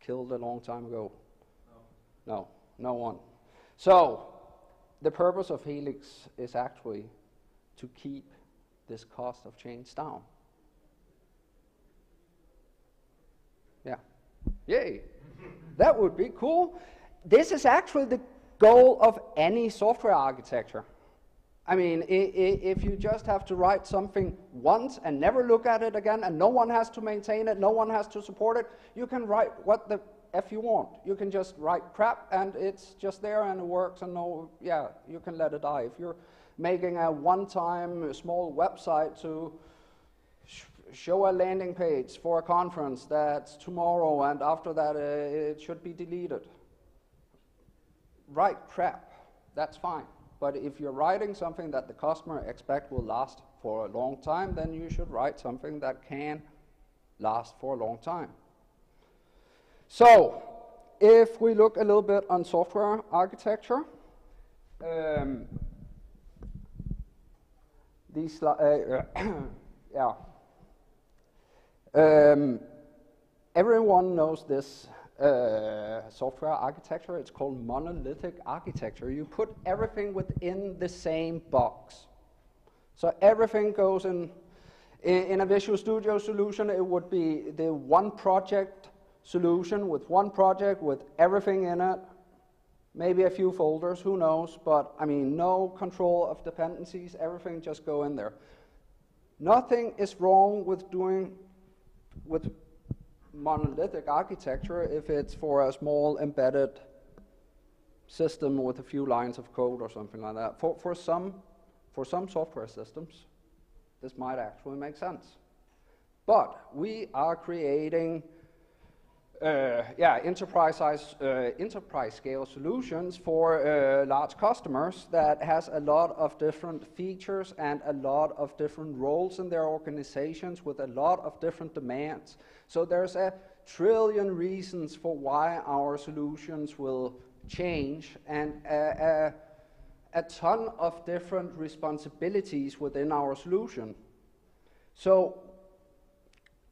killed a long time ago. No, no one. So, the purpose of Helix is actually to keep this cost of change down. Yeah. Yay. That would be cool. This is actually the goal of any software architecture. I mean, if you just have to write something once and never look at it again, and no one has to maintain it, no one has to support it, you can write what the F you want. You can just write crap, and it's just there, and it works, and you can let it die. If you're making a one-time small website to show a landing page for a conference that's tomorrow, and after that it should be deleted. Write crap, that's fine. But if you're writing something that the customer expects will last for a long time, then you should write something that can last for a long time. So, if we look a little bit on software architecture, everyone knows this software architecture. It's called monolithic architecture. You put everything within the same box. So everything goes in a Visual Studio solution. It would be the one project solution with one project with everything in it. Maybe a few folders, who knows, but I mean, no control of dependencies, everything just go in there. Nothing is wrong with doing with monolithic architecture if it's for a small embedded system with a few lines of code or something like that. For some software systems, this might actually make sense. But we are creating enterprise scale solutions for large customers that has a lot of different features and a lot of different roles in their organizations with a lot of different demands. So there's a trillion reasons for why our solutions will change, and a ton of different responsibilities within our solution. So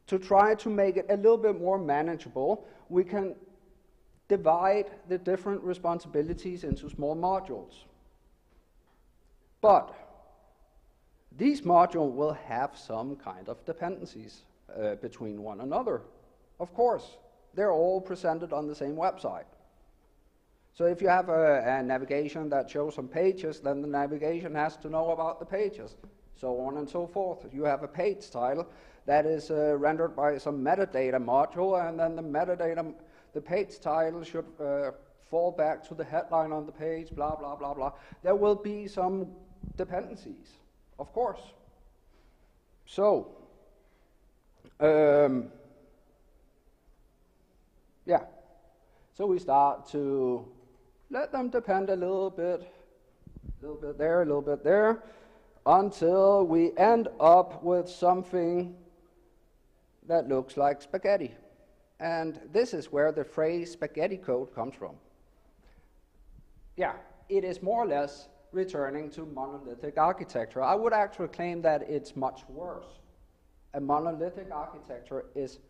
to try to make it a little bit more manageable, we can divide the different responsibilities into small modules. But these modules will have some kind of dependencies between one another. Of course, they're all presented on the same website. So if you have a navigation that shows some pages, then the navigation has to know about the pages, so on and so forth. You have a page title that is rendered by some metadata module, and then the page title should fall back to the headline on the page, blah, blah, blah, blah. There will be some dependencies, of course. So, yeah. So we start to let them depend a little bit there, a little bit there, until we end up with something that looks like spaghetti. And this is where the phrase spaghetti code comes from. Yeah, it is more or less returning to monolithic architecture. I would actually claim that it's much worse. A monolithic architecture is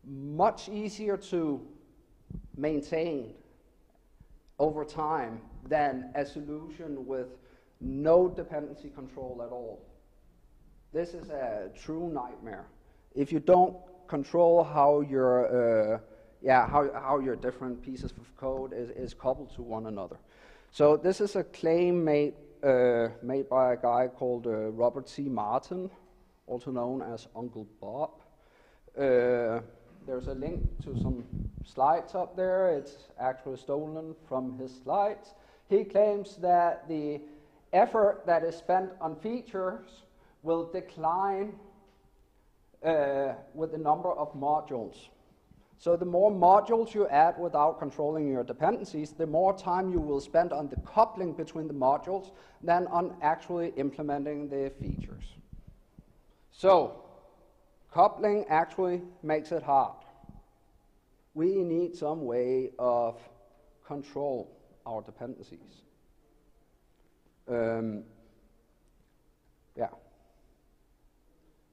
much easier to maintain over time than a solution with no dependency control at all. This is a true nightmare. If you don't control how your how your different pieces of code is coupled to one another. So this is a claim made by a guy called Robert C. Martin, also known as Uncle Bob. There's a link to some slides up there. It's actually stolen from his slides. He claims that the effort that is spent on features will decline with the number of modules. So the more modules you add without controlling your dependencies, the more time you will spend on the coupling between the modules than on actually implementing the features. So coupling actually makes it hard. We need some way of control our dependencies. Yeah.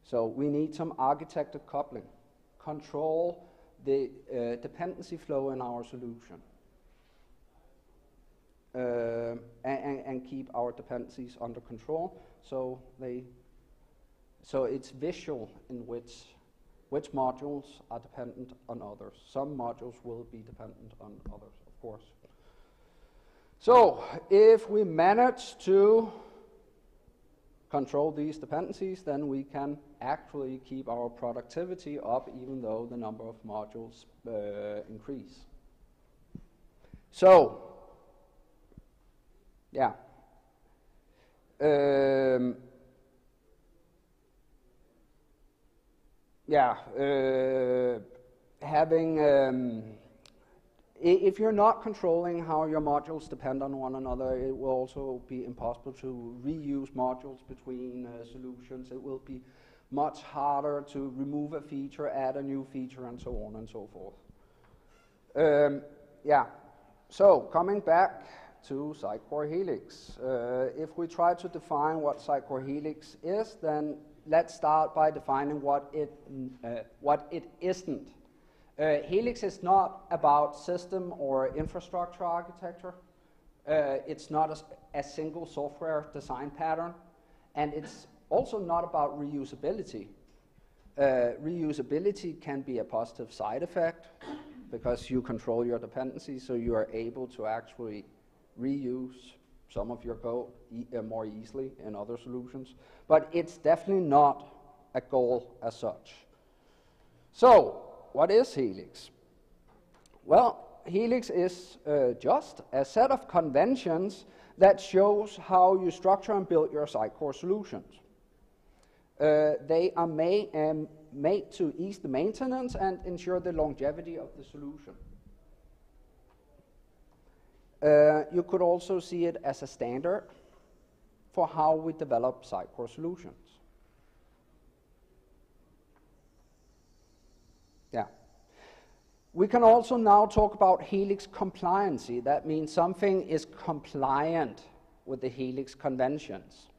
So we need some architected coupling. Control the dependency flow in our solution. And keep our dependencies under control so it's visual in which modules are dependent on others. Some modules will be dependent on others, of course. So if we manage to control these dependencies, then we can actually keep our productivity up even though the number of modules increase. So, yeah. If you're not controlling how your modules depend on one another, it will also be impossible to reuse modules between solutions. It will be much harder to remove a feature, add a new feature, and so on and so forth. So coming back to Sitecore Helix. If we try to define what Sitecore Helix is, then let's start by defining what it isn't. Helix is not about system or infrastructure architecture. It's not a single software design pattern. And it's also not about reusability. Reusability can be a positive side effect because you control your dependencies, so you are able to actually reuse some of your code more easily in other solutions. But it's definitely not a goal as such. So, what is Helix? Well, Helix is just a set of conventions that shows how you structure and build your Sitecore solutions. They are made to ease the maintenance and ensure the longevity of the solution. You could also see it as a standard for how we develop Sitecore solutions. Yeah. We can also now talk about Helix compliancy. That means something is compliant with the Helix conventions.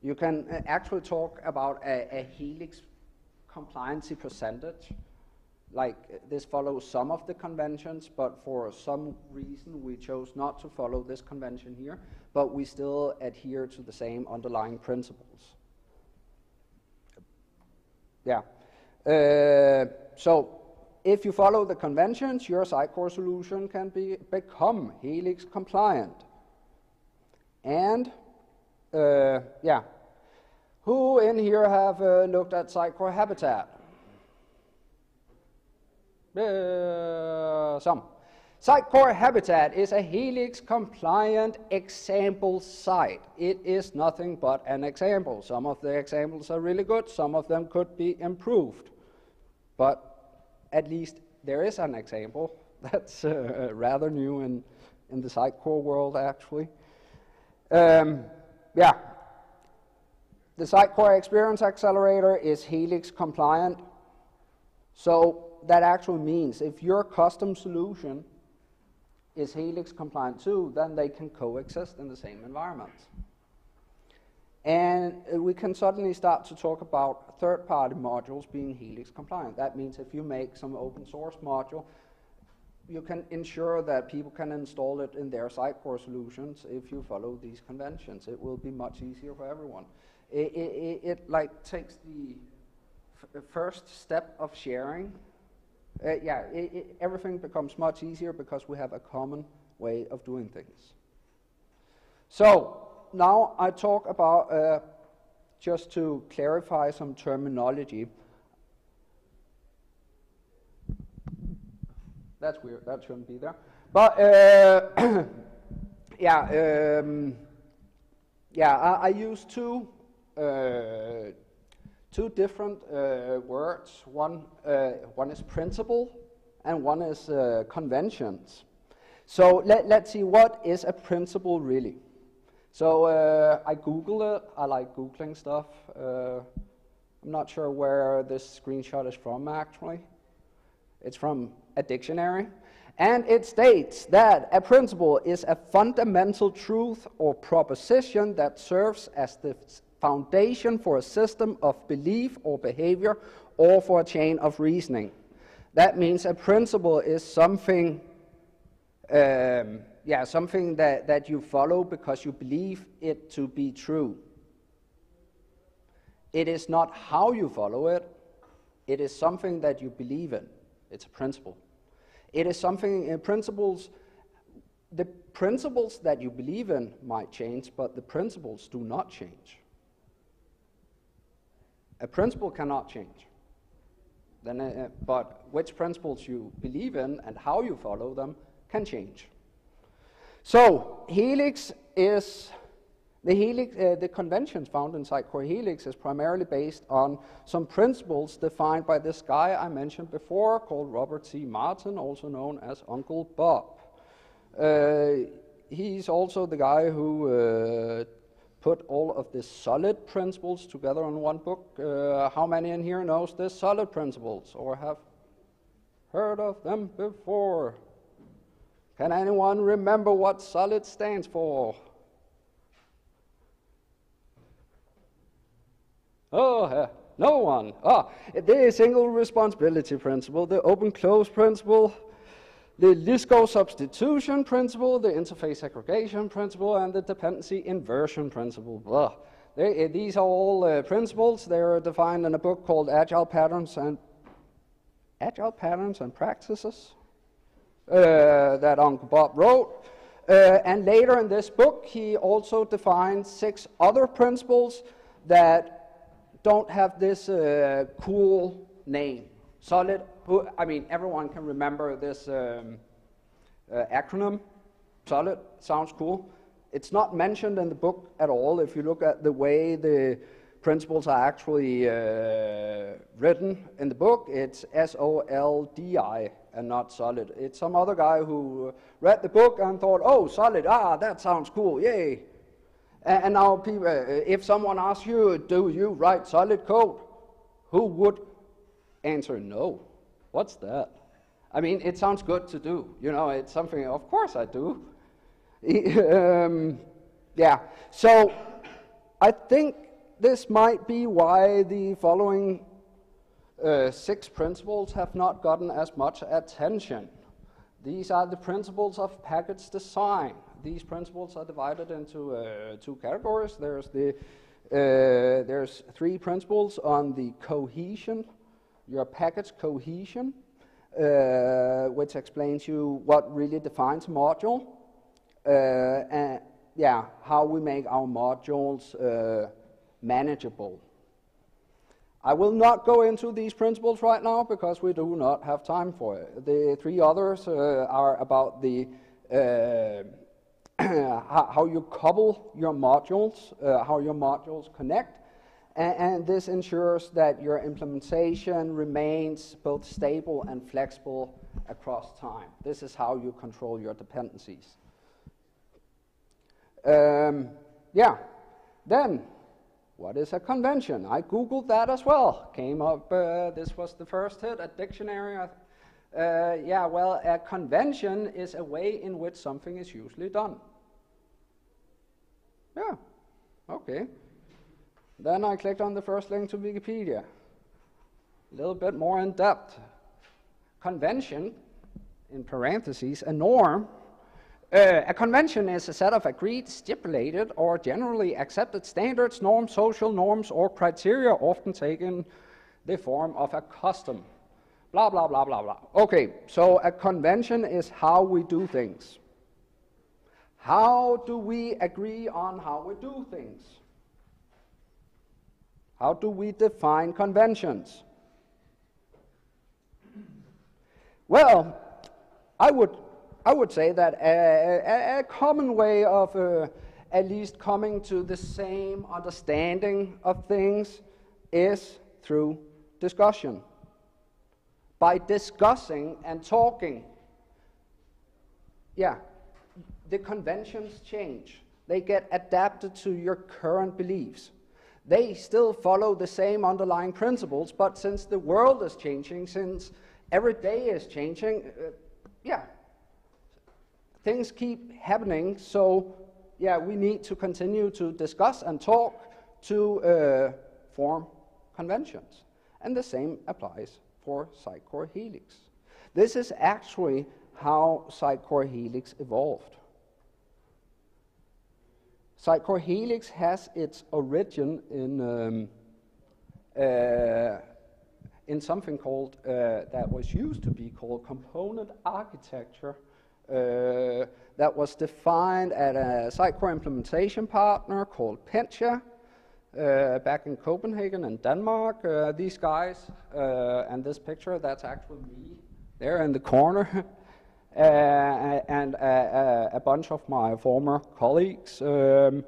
You can actually talk about a Helix compliancy percentage. Like this follows some of the conventions, but for some reason we chose not to follow this convention here, but we still adhere to the same underlying principles. Yeah. So if you follow the conventions, your Sitecore solution can become Helix compliant. And yeah, who in here have looked at Sitecore Habitat? Some. Sitecore Habitat is a Helix compliant example site. It is nothing but an example. Some of the examples are really good, some of them could be improved. But at least there is an example that's rather new in the Sitecore world, actually. Yeah, the Sitecore Experience Accelerator is Helix compliant. So that actually means if your custom solution is Helix compliant too, then they can coexist in the same environment. And we can suddenly start to talk about third-party modules being Helix compliant. That means if you make some open source module, you can ensure that people can install it in their Sitecore solutions if you follow these conventions. It will be much easier for everyone. It like takes the first step of sharing. Yeah, everything becomes much easier because we have a common way of doing things. So now I talk about, just to clarify some terminology. That's weird, that shouldn't be there. But yeah, I use two different words. One is principle and one is conventions. So let's see, what is a principle really? So I Googled it. I like Googling stuff. I'm not sure where this screenshot is from actually. It's from a dictionary. And it states that a principle is a fundamental truth or proposition that serves as the foundation for a system of belief or behavior or for a chain of reasoning. That means a principle is something, something that you follow because you believe it to be true. It is not how you follow it. It is something that you believe in. It's a principle. It is something in principles. The principles that you believe in might change, but the principles do not change. A principle cannot change. Then, but which principles you believe in and how you follow them can change. So Helix is the conventions found in Sitecore Helix is primarily based on some principles defined by this guy I mentioned before called Robert C. Martin, also known as Uncle Bob. He's also the guy who put all of the solid principles together in one book. How many in here knows the solid principles or have heard of them before? Can anyone remember what solid stands for? Oh, no one. The single responsibility principle, the open-close principle, the Lisco substitution principle, the interface segregation principle, and the dependency inversion principle. These are all principles. They are defined in a book called Agile Patterns and Practices that Uncle Bob wrote. And later in this book, he also defined 6 other principles that don't have this cool name. Solid, I mean, everyone can remember this acronym. Solid, sounds cool. It's not mentioned in the book at all. If you look at the way the principles are actually written in the book, it's SOLDI and not solid. It's some other guy who read the book and thought, oh, solid, that sounds cool, yay. And now people, if someone asks you, do you write solid code? Who would answer no? What's that? I mean, it sounds good to do. You know, it's something, of course I do. Yeah, so I think this might be why the following 6 principles have not gotten as much attention. These are the principles of package design. These principles are divided into 2 categories. There's 3 principles on the cohesion, your package cohesion. which explains you what really defines a module, and yeah, how we make our modules manageable. I will not go into these principles right now because we do not have time for it. The three others are about the how you couple your modules, how your modules connect, and this ensures that your implementation remains both stable and flexible across time. This is how you control your dependencies. Yeah, then what is a convention? I googled that as well. Came up, this was the first hit at dictionary. Yeah, well, a convention is a way in which something is usually done. Yeah, okay. Then I clicked on the first link to Wikipedia. A little bit more in depth. Convention, in parentheses, a norm. A convention is a set of agreed, stipulated, or generally accepted standards, norms, social norms, or criteria, often taken the form of a custom. Blah, blah, blah, blah, blah. Okay, so a convention is how we do things. How do we agree on how we do things? How do we define conventions? Well, I would say that a common way of at least coming to the same understanding of things is through discussion. By discussing and talking, yeah, the conventions change. They get adapted to your current beliefs. They still follow the same underlying principles, but since the world is changing, since every day is changing, yeah, things keep happening, so yeah, we need to continue to discuss and talk to form conventions. And the same applies for Sitecore Helix. This is actually how Sitecore Helix evolved. Sitecore Helix has its origin in something called, that was used to be called component architecture, that was defined at a Sitecore implementation partner called Pentia, back in Copenhagen in Denmark. These guys, and this picture, that's actually me there in the corner. And a bunch of my former colleagues. The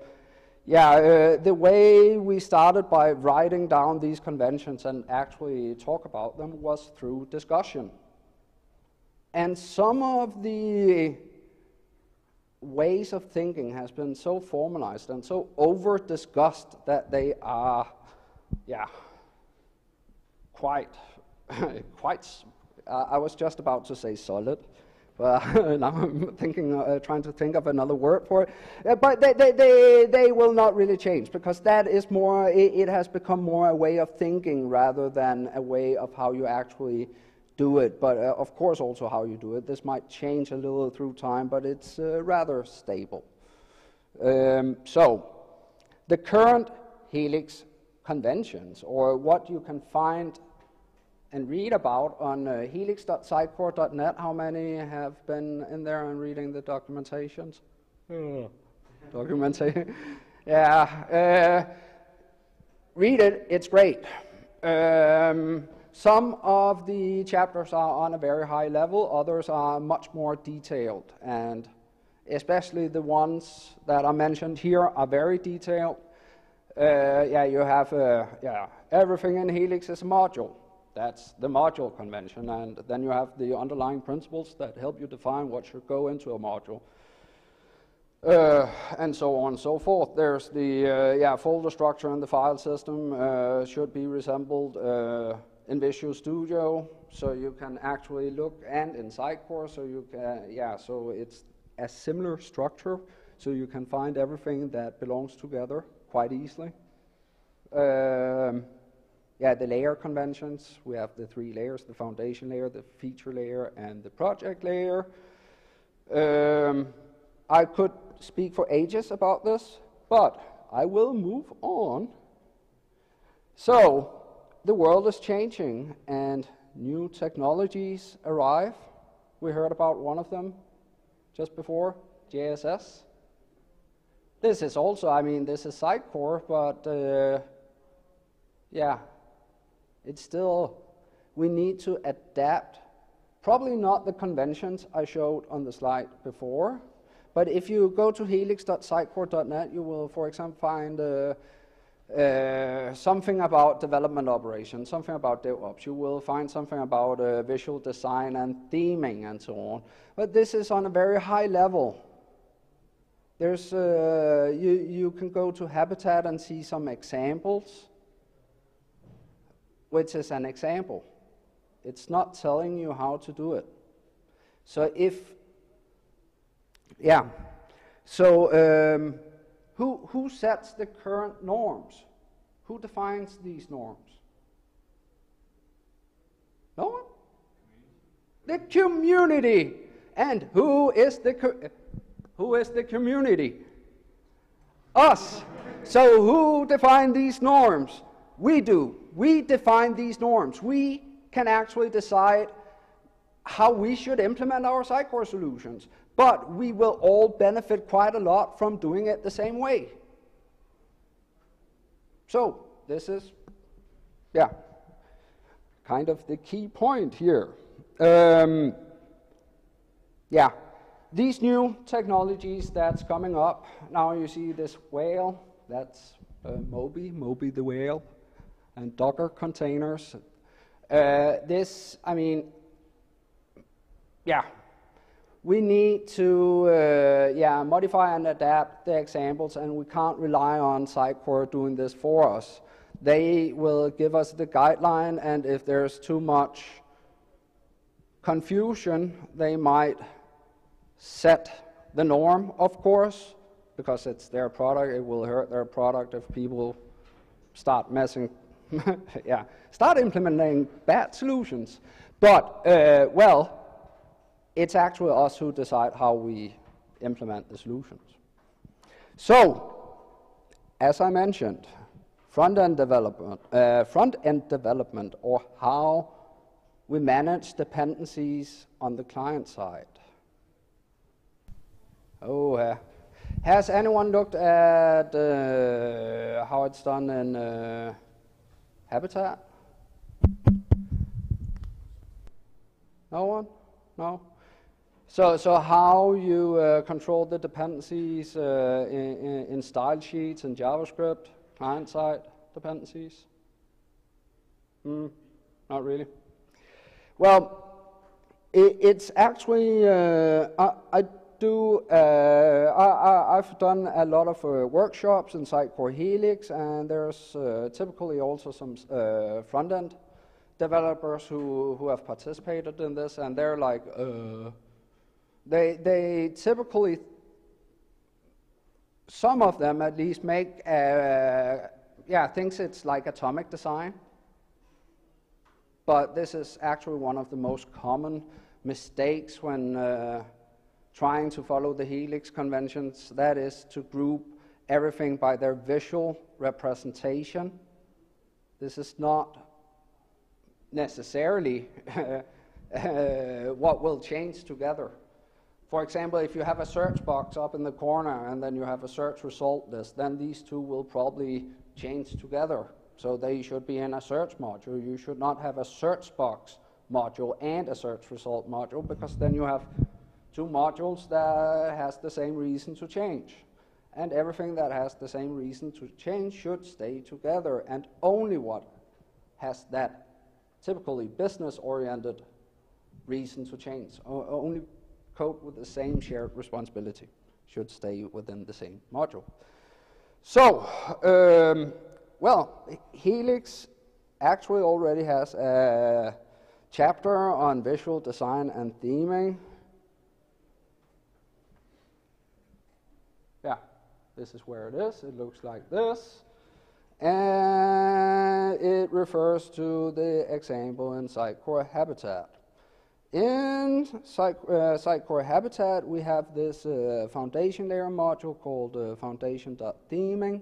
way we started by writing down these conventions and actually talk about them was through discussion. And some of the ways of thinking has been so formalized and so over-discussed that they are, quite, I was just about to say solid. Well, now I'm thinking, trying to think of another word for it. But they will not really change, because that is more, it has become more a way of thinking rather than a way of how you actually do it. But of course also how you do it. This might change a little through time, but it's rather stable. So, the current Helix conventions, or what you can find and read about on helix.sitecore.net. How many have been in there and reading the documentations? Documentation. Yeah. Read it. It's great. Some of the chapters are on a very high level. Others are much more detailed. And especially the ones that are mentioned here are very detailed. You have everything in Helix is a module. That's the module convention, and then you have the underlying principles that help you define what should go into a module, and so on and so forth. There's the folder structure in the file system should be resembled in Visual Studio, so you can actually look, and in Sitecore, so you can, so it's a similar structure, so you can find everything that belongs together quite easily. The layer conventions, we have the three layers, the foundation layer, the feature layer, and the project layer. I could speak for ages about this, but I will move on. So, the world is changing, and new technologies arrive. We heard about one of them just before, JSS. This is also, I mean, this is Sitecore, but yeah, it's still, we need to adapt. Probably not the conventions I showed on the slide before, but if you go to helix.sitecore.net, you will, for example, find something about development operations, something about DevOps. You will find something about visual design and theming and so on. But this is on a very high level. There's, you can go to Habitat and see some examples, which is an example. It's not telling you how to do it. So if, yeah, so who sets the current norms? Who defines these norms? No one? The community. And who is the community? Us. So who define these norms? We do. We define these norms. We can actually decide how we should implement our Sitecore solutions. But we will all benefit quite a lot from doing it the same way. So this is, yeah, kind of the key point here. Yeah, these new technologies that's coming up. Now you see this whale, that's Moby the whale, and Docker containers. This, I mean, yeah, we need to modify and adapt the examples, and we can't rely on Sitecore doing this for us. They will give us the guideline, and if there's too much confusion, they might set the norm, of course, because it's their product. It will hurt their product if people start messing, start implementing bad solutions. But, well, it's actually us who decide how we implement the solutions. So, as I mentioned, front-end development, or how we manage dependencies on the client side. Oh, has anyone looked at how it's done in Habitat? No one? No? So how you control the dependencies in style sheets and JavaScript, client-side dependencies? Not really. Well, it's actually, I've done a lot of workshops in Sitecore Helix, and there's typically also some front-end developers who have participated in this, and they're like, they typically, some of them at least make, thinks it's like atomic design. But this is actually one of the most common mistakes when trying to follow the Helix conventions. That is to group everything by their visual representation. This is not necessarily what will change together. For example, if you have a search box up in the corner and then you have a search result list, then these two will probably change together. So they should be in a search module. You should not have a search box module and a search result module, because then you have two modules that has the same reason to change. And everything that has the same reason to change should stay together, and only what has that typically business-oriented reason to change, only code with the same shared responsibility should stay within the same module. So, well, Helix actually already has a chapter on visual design and theming. Yeah, this is where it is. It looks like this. And it refers to the example in Sitecore Habitat. In Sitecore Habitat, we have this foundation layer module called foundation.theming,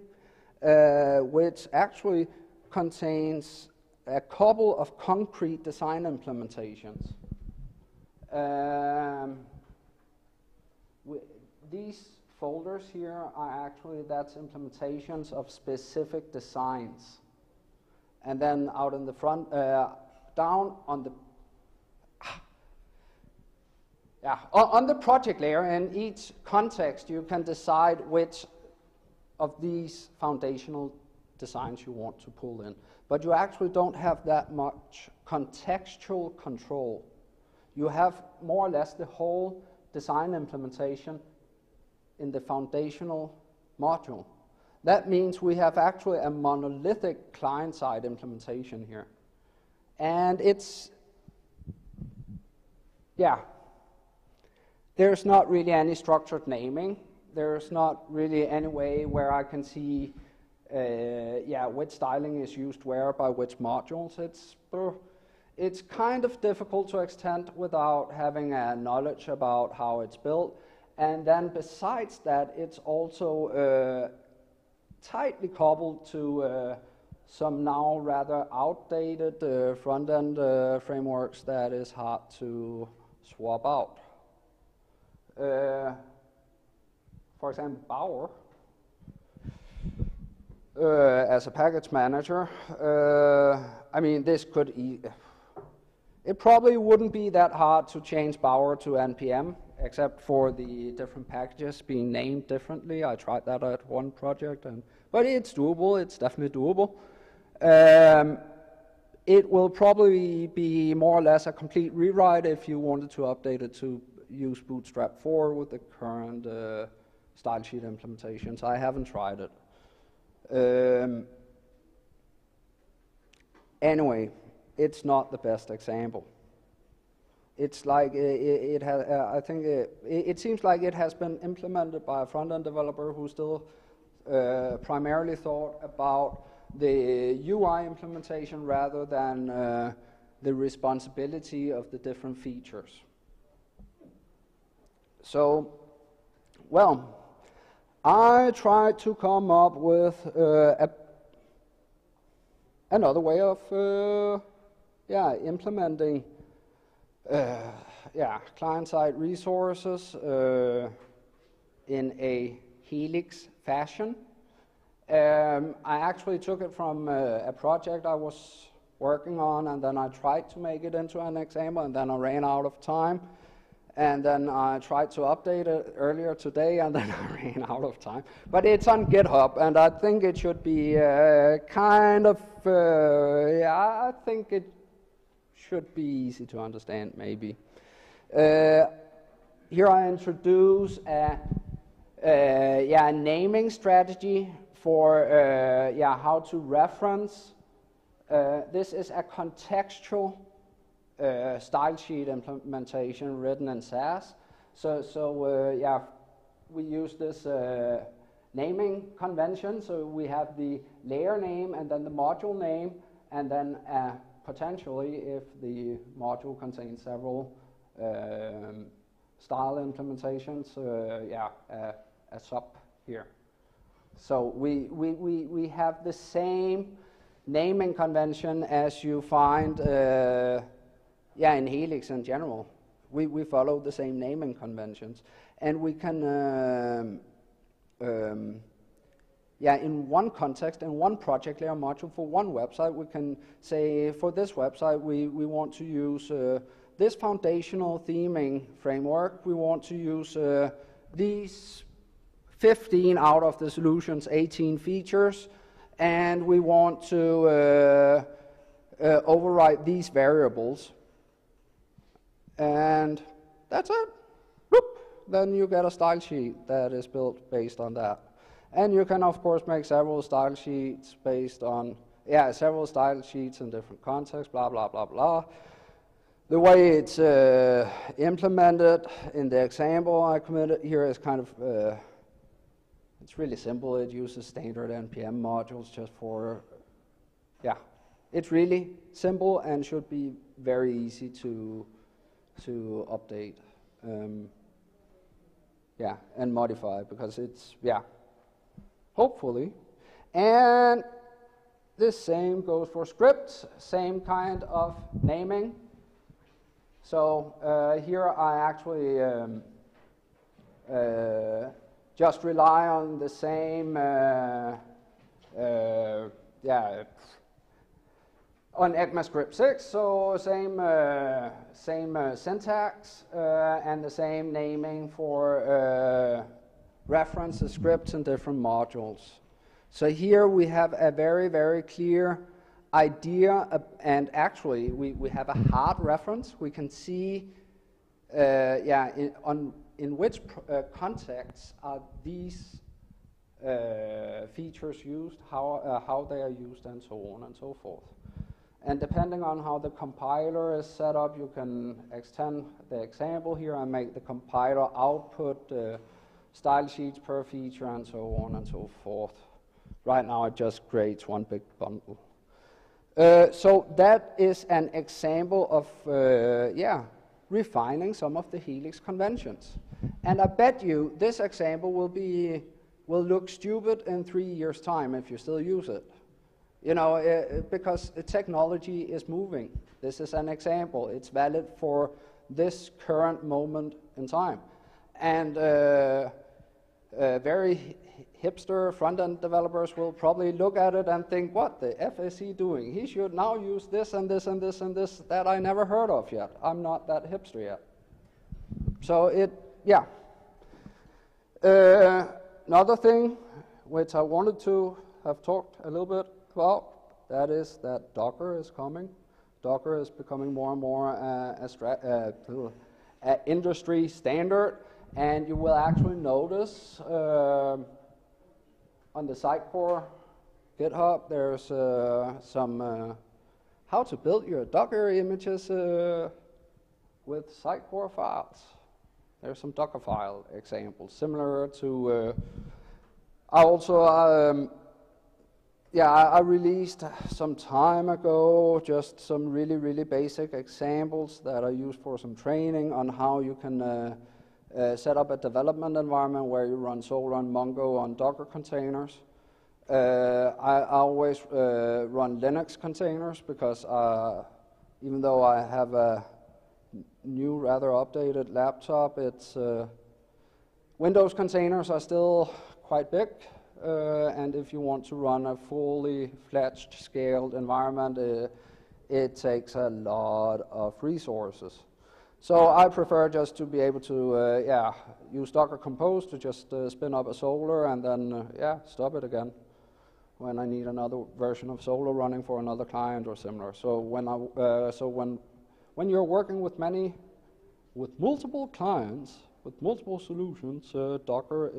which actually contains a couple of concrete design implementations. These folders here are actually, that's implementations of specific designs. And then out in the front, down on the, on the project layer, in each context, you can decide which of these foundational designs you want to pull in. But you actually don't have that much contextual control. You have more or less the whole design implementation in the foundational module. That means we have actually a monolithic client-side implementation here. And it's, there's not really any structured naming. There's not really any way where I can see which styling is used where by which modules. It's kind of difficult to extend without having a knowledge about how it's built. And then besides that, it's also tightly coupled to some now rather outdated front-end frameworks that is hard to swap out. For example, Bauer, as a package manager, I mean, this could, it probably wouldn't be that hard to change Bauer to NPM, except for the different packages being named differently. I tried that at one project, but it's doable, it's definitely doable. It will probably be more or less a complete rewrite if you wanted to update it to use Bootstrap 4 with the current style sheet implementations. I haven't tried it. Anyway, it's not the best example. It's like I think it seems like it has been implemented by a front-end developer who still primarily thought about the UI implementation rather than the responsibility of the different features. So, well, I tried to come up with another way of implementing client-side resources in a Helix fashion. I actually took it from a project I was working on, and then I tried to make it into an example, and then I ran out of time. And then I tried to update it earlier today, and then I ran out of time. But it's on GitHub, and I think it should be I think it should be easy to understand, maybe. Here I introduce a naming strategy for how to reference. This is a contextual style sheet implementation written in SAS. So we use this naming convention. So we have the layer name and then the module name, and then potentially, if the module contains several style implementations, a sub here. So we have the same naming convention as you find in Helix in general. We follow the same naming conventions, and we can in one context, in one project layer module for one website, we can say for this website we want to use this foundational theming framework. We want to use these 15 out of the solution's 18 features, and we want to override these variables. And that's it. Boop. Then you get a style sheet that is built based on that. And you can, of course, make several style sheets based on, several style sheets in different contexts, blah, blah, blah, blah. The way it's implemented in the example I committed here is kind of, it's really simple. It uses standard NPM modules just for, it's really simple and should be very easy to update, and modify, because it's, hopefully. And This same goes for scripts, same kind of naming. So here I actually just rely on the same, on ECMAScript 6, so same syntax and the same naming for references, scripts, and different modules. So here we have a very, very clear idea, and actually we have a hard reference. We can see in which contexts are these features used, how they are used, and so on and so forth. And depending on how the compiler is set up, you can extend the example here and make the compiler output style sheets per feature and so on and so forth. Right now it just creates one big bundle. So that is an example of refining some of the Helix conventions. And I bet you this example will look stupid in 3 years' time if you still use it. You know, because the technology is moving. This is an example. It's valid for this current moment in time. And very hipster front-end developers will probably look at it and think, what the F is he doing? He should now use this and this and this and this that I never heard of yet. I'm not that hipster yet. So another thing which I wanted to have talked a little bit about, that is that Docker is coming. Docker is becoming more and more an industry standard, and you will actually notice on the Sitecore GitHub there's some how to build your Docker images with Sitecore files. There's some Dockerfile examples similar to I also I released some time ago just some really, really basic examples that I used for some training on how you can set up a development environment where you run Solr and Mongo on Docker containers. I always run Linux containers because even though I have a new, rather updated laptop, it's Windows containers are still quite big. And if you want to run a fully fledged scaled environment, it takes a lot of resources. So I prefer just to be able to use Docker Compose to just spin up a Solr and then stop it again when I need another version of Solr running for another client or similar. So when you're working with multiple clients with multiple solutions, Docker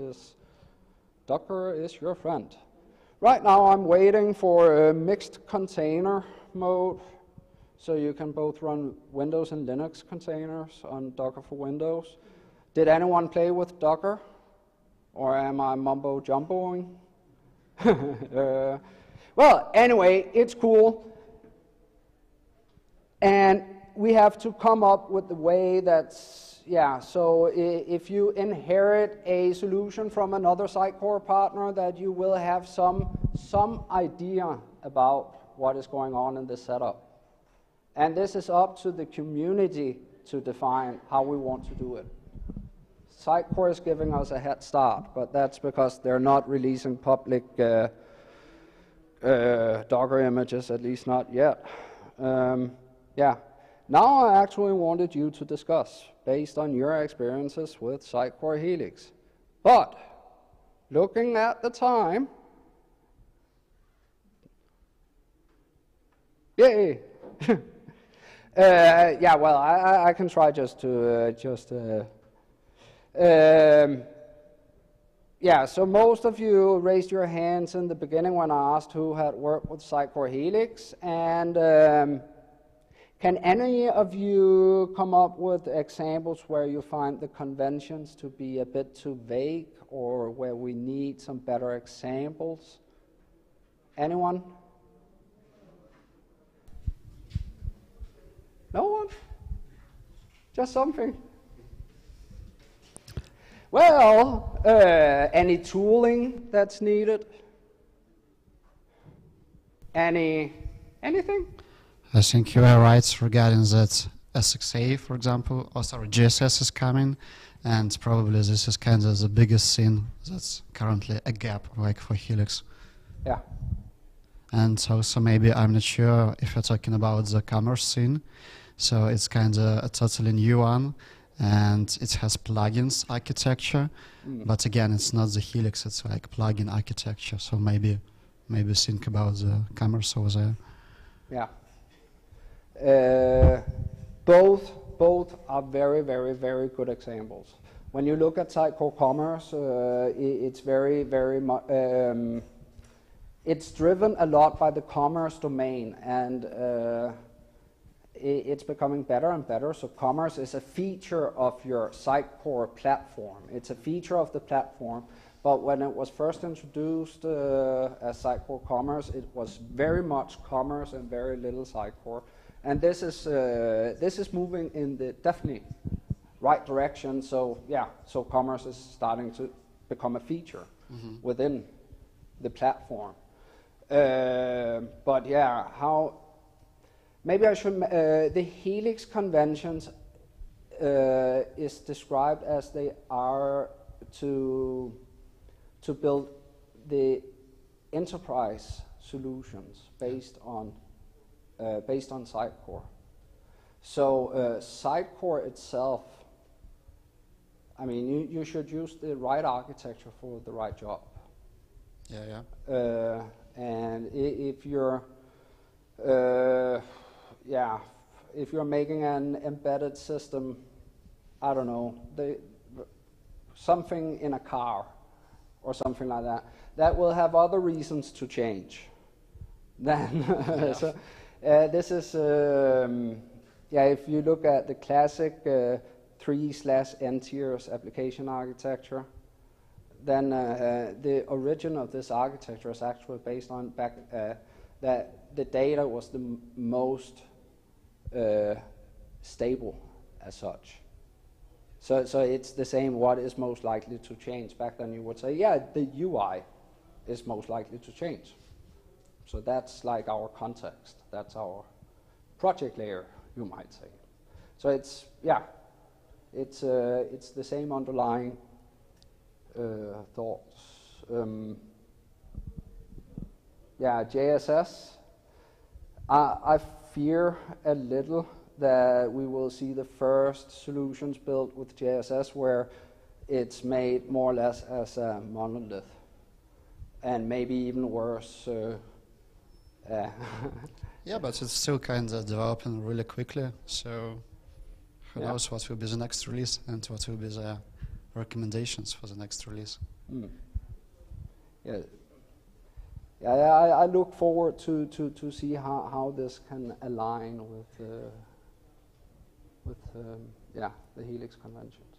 is your friend. Right now I'm waiting for a mixed container mode, so you can both run Windows and Linux containers on Docker for Windows. Did anyone play with Docker? Or am I mumbo-jumboing? Well, anyway, it's cool. And we have to come up with the way that's, so if you inherit a solution from another Sitecore partner, that you will have some idea about what is going on in this setup. And this is up to the community to define how we want to do it. Sitecore is giving us a head start, but that's because they're not releasing public Docker images, at least not yet. Now I actually wanted you to discuss, based on your experiences with Sitecore Helix. But, looking at the time, yay! Well, I can try just to, so most of you raised your hands in the beginning when I asked who had worked with Sitecore Helix, and can any of you come up with examples where you find the conventions to be a bit too vague, or where we need some better examples? Anyone? No one? Just something? Well, any tooling that's needed? Anything? I think you are right regarding that SXA, for example, or sorry, GSS is coming, and probably this is kind of the biggest thing that's currently a gap, like for Helix. Yeah. And also maybe I'm not sure if you're talking about the commerce scene, so it's kind of a totally new one, and it has plugins architecture, but again, it's not the Helix, it's like plugin architecture, so maybe think about the commerce over there. Yeah. Both are very, very, very good examples. When you look at Sitecore Commerce, it's very, very much, it's driven a lot by the commerce domain, and it's becoming better and better. So commerce is a feature of your Sitecore platform. It's a feature of the platform. But when it was first introduced as Sitecore Commerce, it was very much commerce and very little Sitecore. And this is moving in the definitely right direction. So yeah, so commerce is starting to become a feature within the platform. But yeah, how? Maybe I should. The Helix conventions is described as they are to build the enterprise solutions based on Sitecore. So Sitecore itself, I mean, you should use the right architecture for the right job. Yeah, yeah. And if you're, if you're making an embedded system, I don't know, something in a car or something like that, that will have other reasons to change. Then, so this is, if you look at the classic 3/n tiers application architecture, then the origin of this architecture is actually based on that the data was the most stable as such. So it's the same, what is most likely to change. Back then you would say, yeah, the UI is most likely to change. So that's like our context. That's our project layer, you might say. So it's, yeah, it's the same underlying thoughts. JSS. I fear a little that we will see the first solutions built with JSS where it's made more or less as a monolith, and maybe even worse. Yeah, but it's still kind of developing really quickly, so who knows what will be the next release and what will be the recommendations for the next release. I look forward to see how this can align with the Helix conventions.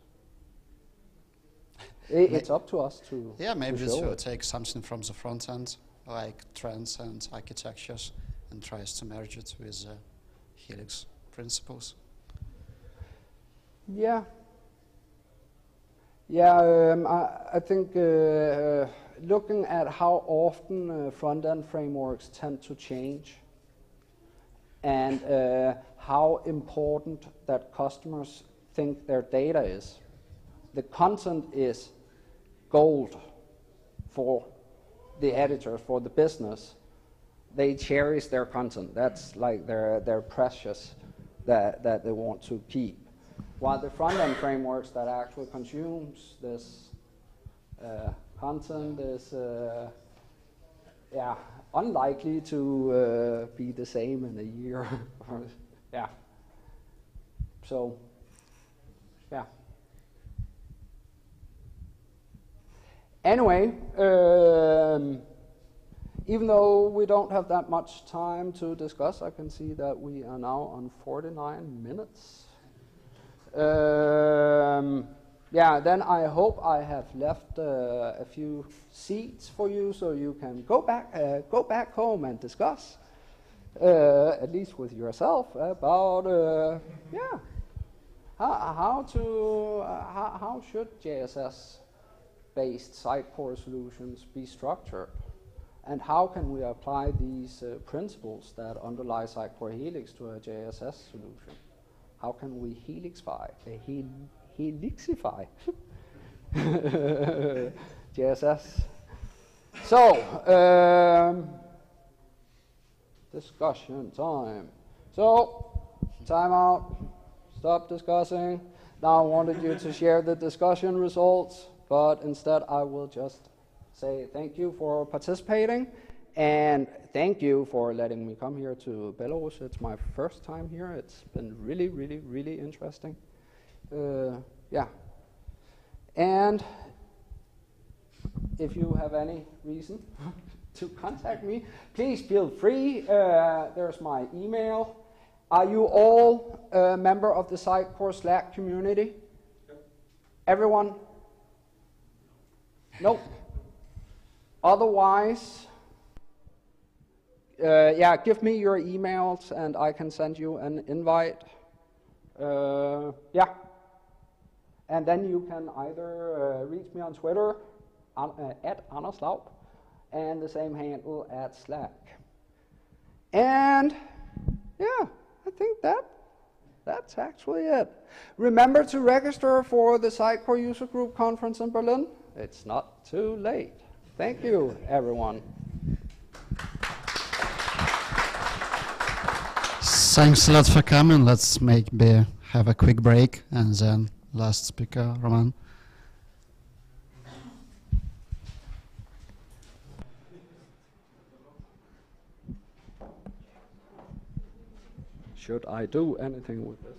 It's up to us to maybe to this show will it. take something from the front end, like trends and architectures, and tries to merge it with Helix principles. I think looking at how often front-end frameworks tend to change, and how important that customers think their data is. The content is gold for the editors, for the business. They cherish their content. That's like their precious that they want to keep. While the front-end frameworks that actually consumes this content is unlikely to be the same in a year. So, Anyway, even though we don't have that much time to discuss, I can see that we are now on 49 minutes. Then I hope I have left a few seats for you, so you can go back home and discuss, at least with yourself, about how should JSS-based Sitecore solutions be structured, And how can we apply these principles that underlie Sitecore Helix to a JSS solution? How can we helixify JSS? So, discussion time. So, time out, stop discussing. Now I wanted you to share the discussion results, but instead I will just say thank you for participating, and thank you for letting me come here to Belarus. It's my first time here. It's been really, really, really interesting. Yeah. And if you have any reason to contact me, please feel free. There's my email. Are you all a member of the Sitecore Slack community? Yep. Everyone? Nope. Otherwise, yeah, give me your emails and I can send you an invite. Yeah. And then you can either reach me on Twitter at Anders Laub, and the same handle at Slack. And yeah, I think that's actually it. Remember to register for the Sitecore User Group Conference in Berlin. It's not too late. Thank you, everyone. Thanks a lot for coming. Let's maybe have a quick break and then last speaker, Roman. Should I do anything with this?